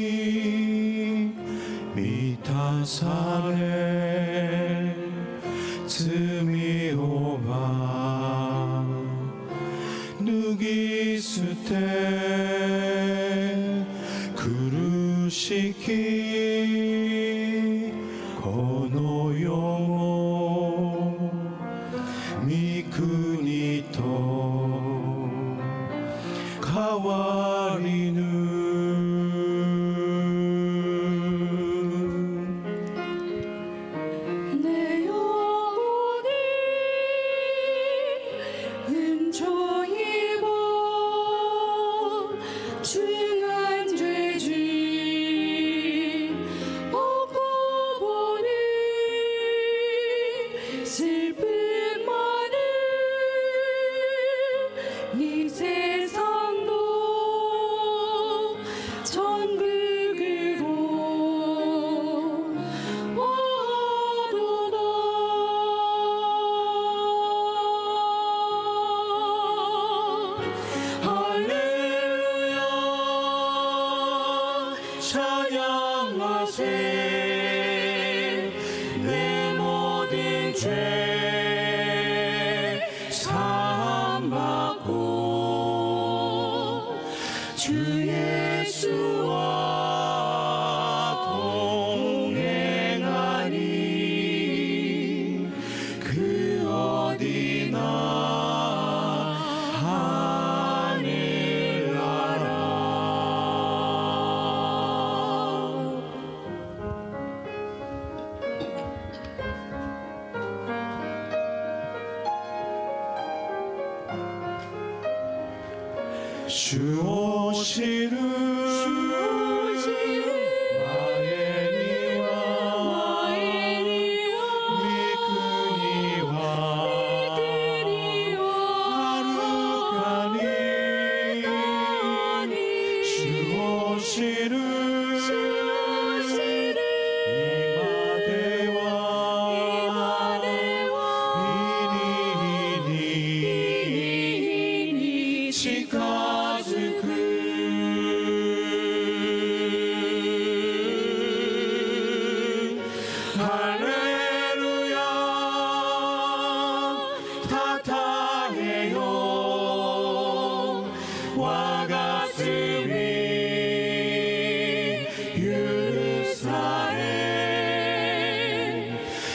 맹구민이 미타사레 즈미오바 누기스테 구루시키 고노요모 미쿠니토 가와리누
내 영혼이 은총이 보 중한 죄지 벗고 보니 슬픔 많은 이 세상도 천국으로 할렐루야 찬양하세 내 모든 죄 사함받고 주 예수와 동행하니 그 어디나 하늘나라. 주 오시는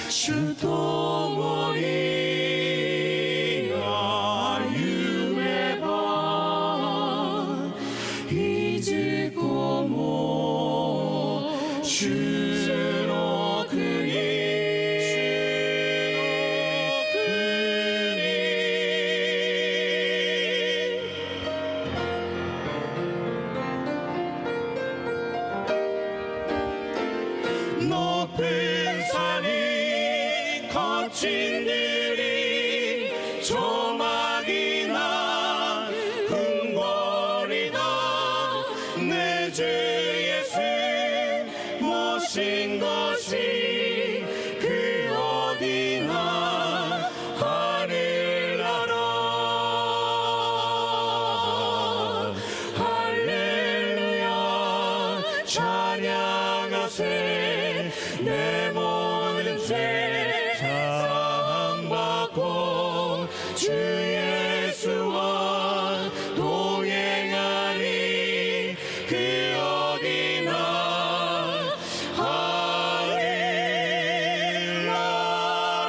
주도 머리가 유명하니 높은 산이 거친 길이 조막이나 궁궐이나 내 주 예수 모신 것이 그 어디나 하늘나라 할렐루야 찬양하세 내 모든 죄 사함받고 주 예수와 동행하리 그 어디나 하늘나라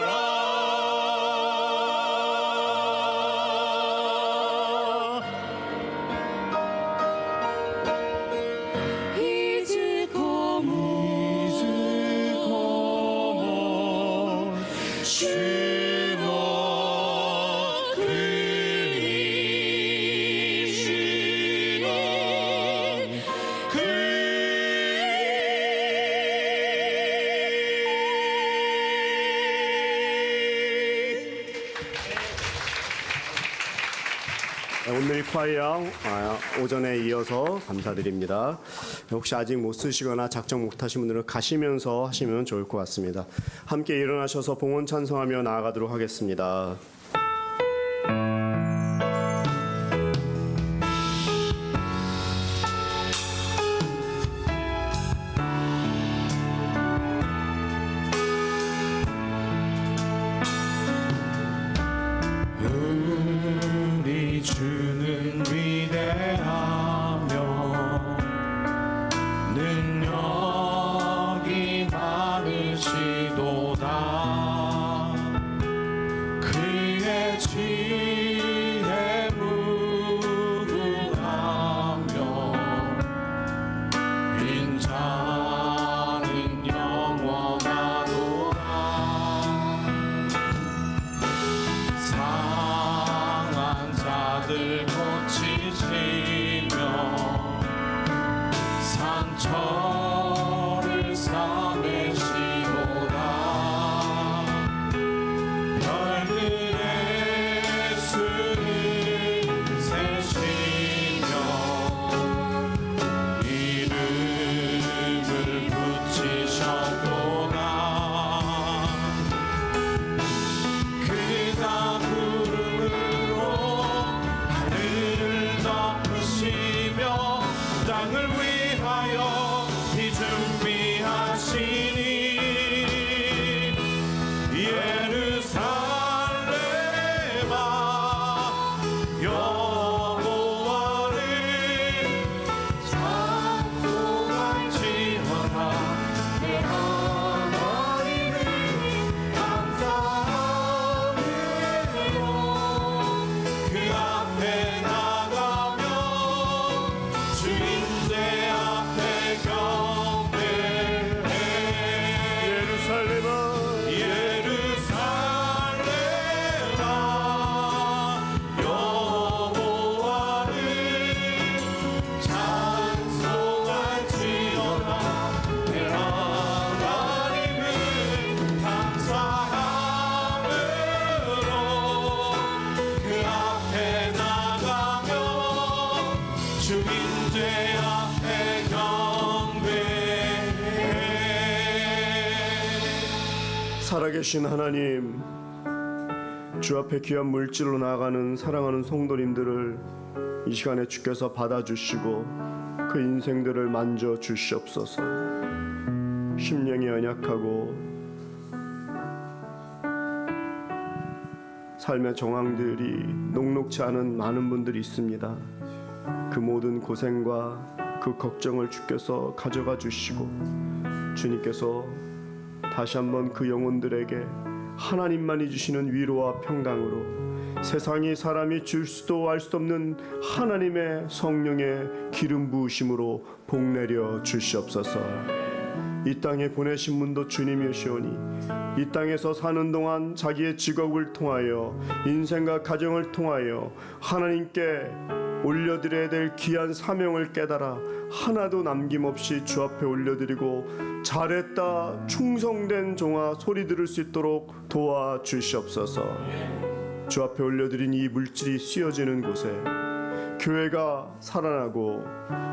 이즈고모 주로 그리시는
오늘 콰이어 오전에 이어서 감사드립니다. 혹시 아직 못 쓰시거나 작정 못하신 분들은 가시면서 하시면 좋을 것 같습니다. 함께 일어나셔서 봉헌 찬송하며 나아가도록 하겠습니다.
우리 주는 위대하며 능력이 많으시도다 그의 지혜 무궁하며 인자는 영원하도다 상한 자들 고치시며 상처를 싸매시도다 별들의 수를 세시며 이름을 붙이셨도다 그가 구름으로 하늘을 덮으시며 땅을 위하여 비 준비하시니 예루살렘아 여호와를 찬송할지어다 내 하나님을 감사함으로 그 앞에 나가며 주인제 앞에 경배해
예루살렘아
예루살렘아 여호와를 찬송할지어다 내 하나님을 감사함으로 그 앞에 나가며 주인제 앞에 경배해
살아계신 하나님, 주 앞에 귀한 물질로 나아가는 사랑하는 성도님들을 이 시간에 주께서 받아주시고 그 인생들을 만져 주시옵소서. 심령이 연약하고 삶의 정황들이 녹록지 않은 많은 분들이 있습니다. 그 모든 고생과 그 걱정을 주께서 가져가 주시고 주님께서 다시 한번 그 영혼들에게 하나님만이 주시는 위로와 평강으로 세상이 사람이 줄 수도 알 수 없는 하나님의 성령의 기름 부으심으로 복내려 주시옵소서. 이 땅에 보내신 분도 주님이시오니 이 땅에서 사는 동안 자기의 직업을 통하여 인생과 가정을 통하여 하나님께 올려드려야 될 귀한 사명을 깨달아 하나도 남김없이 주 앞에 올려드리고 잘했다 충성된 종아 소리 들을 수 있도록 도와주시옵소서. 주 앞에 올려드린 이 물질이 씌어지는 곳에 교회가 살아나고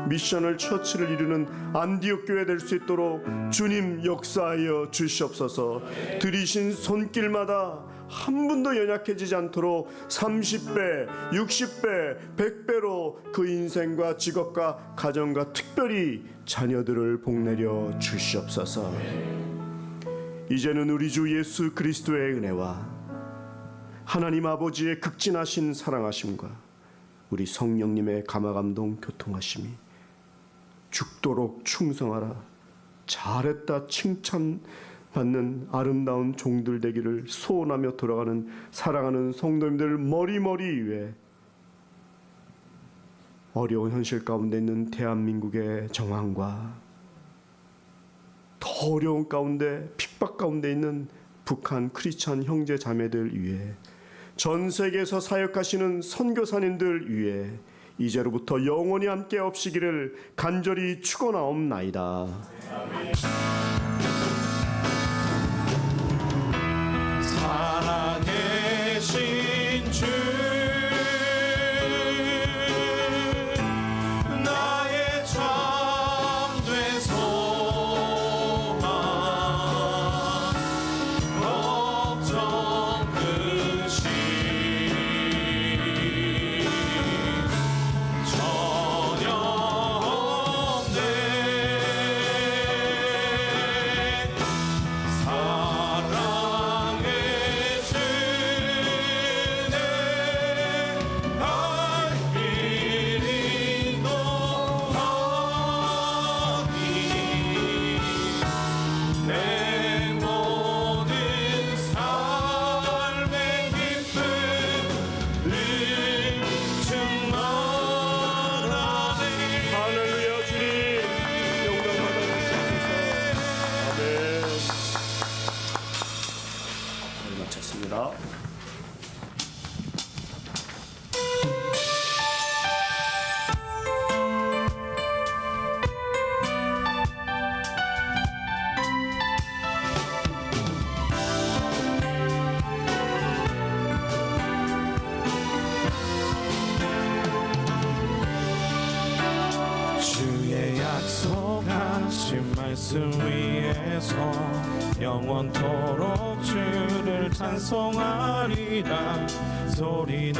미션을 처치를 이루는 안디옥 교회 될 수 있도록 주님 역사하여 주시옵소서. 들이신 손길마다 한 분도 연약해지지 않도록 30배, 60배, 100배로 그 인생과 직업과 가정과 특별히 자녀들을 복내려 주시옵소서. 이제는 우리 주 예수 그리스도의 은혜와 하나님 아버지의 극진하신 사랑하심과 우리 성령님의 감화감동 교통하심이 죽도록 충성하라 잘했다 칭찬받는 아름다운 종들 되기를 소원하며 돌아가는 사랑하는 성도님들 머리머리 위에 어려운 현실 가운데 있는 대한민국의 정황과 더 어려운 가운데 핍박 가운데 있는 북한 크리스찬 형제 자매들 위에 전 세계에서 사역하시는 선교사님들 위에 이제로부터 영원히 함께 없시기를 간절히 축원하옵나이다.
살아계신 주 나의 참된 소망 걱정 근심 전혀 없네. 사랑의 주네 할 길이 너하니 내 모든 삶의 기쁨을 충만하네.
할렐루야 주님 영광 받아주시옵소서. 아멘. 잘 마쳤습니다.
주의 약속하신 말씀 위에서 영원토록 주를 찬송하리라. 소리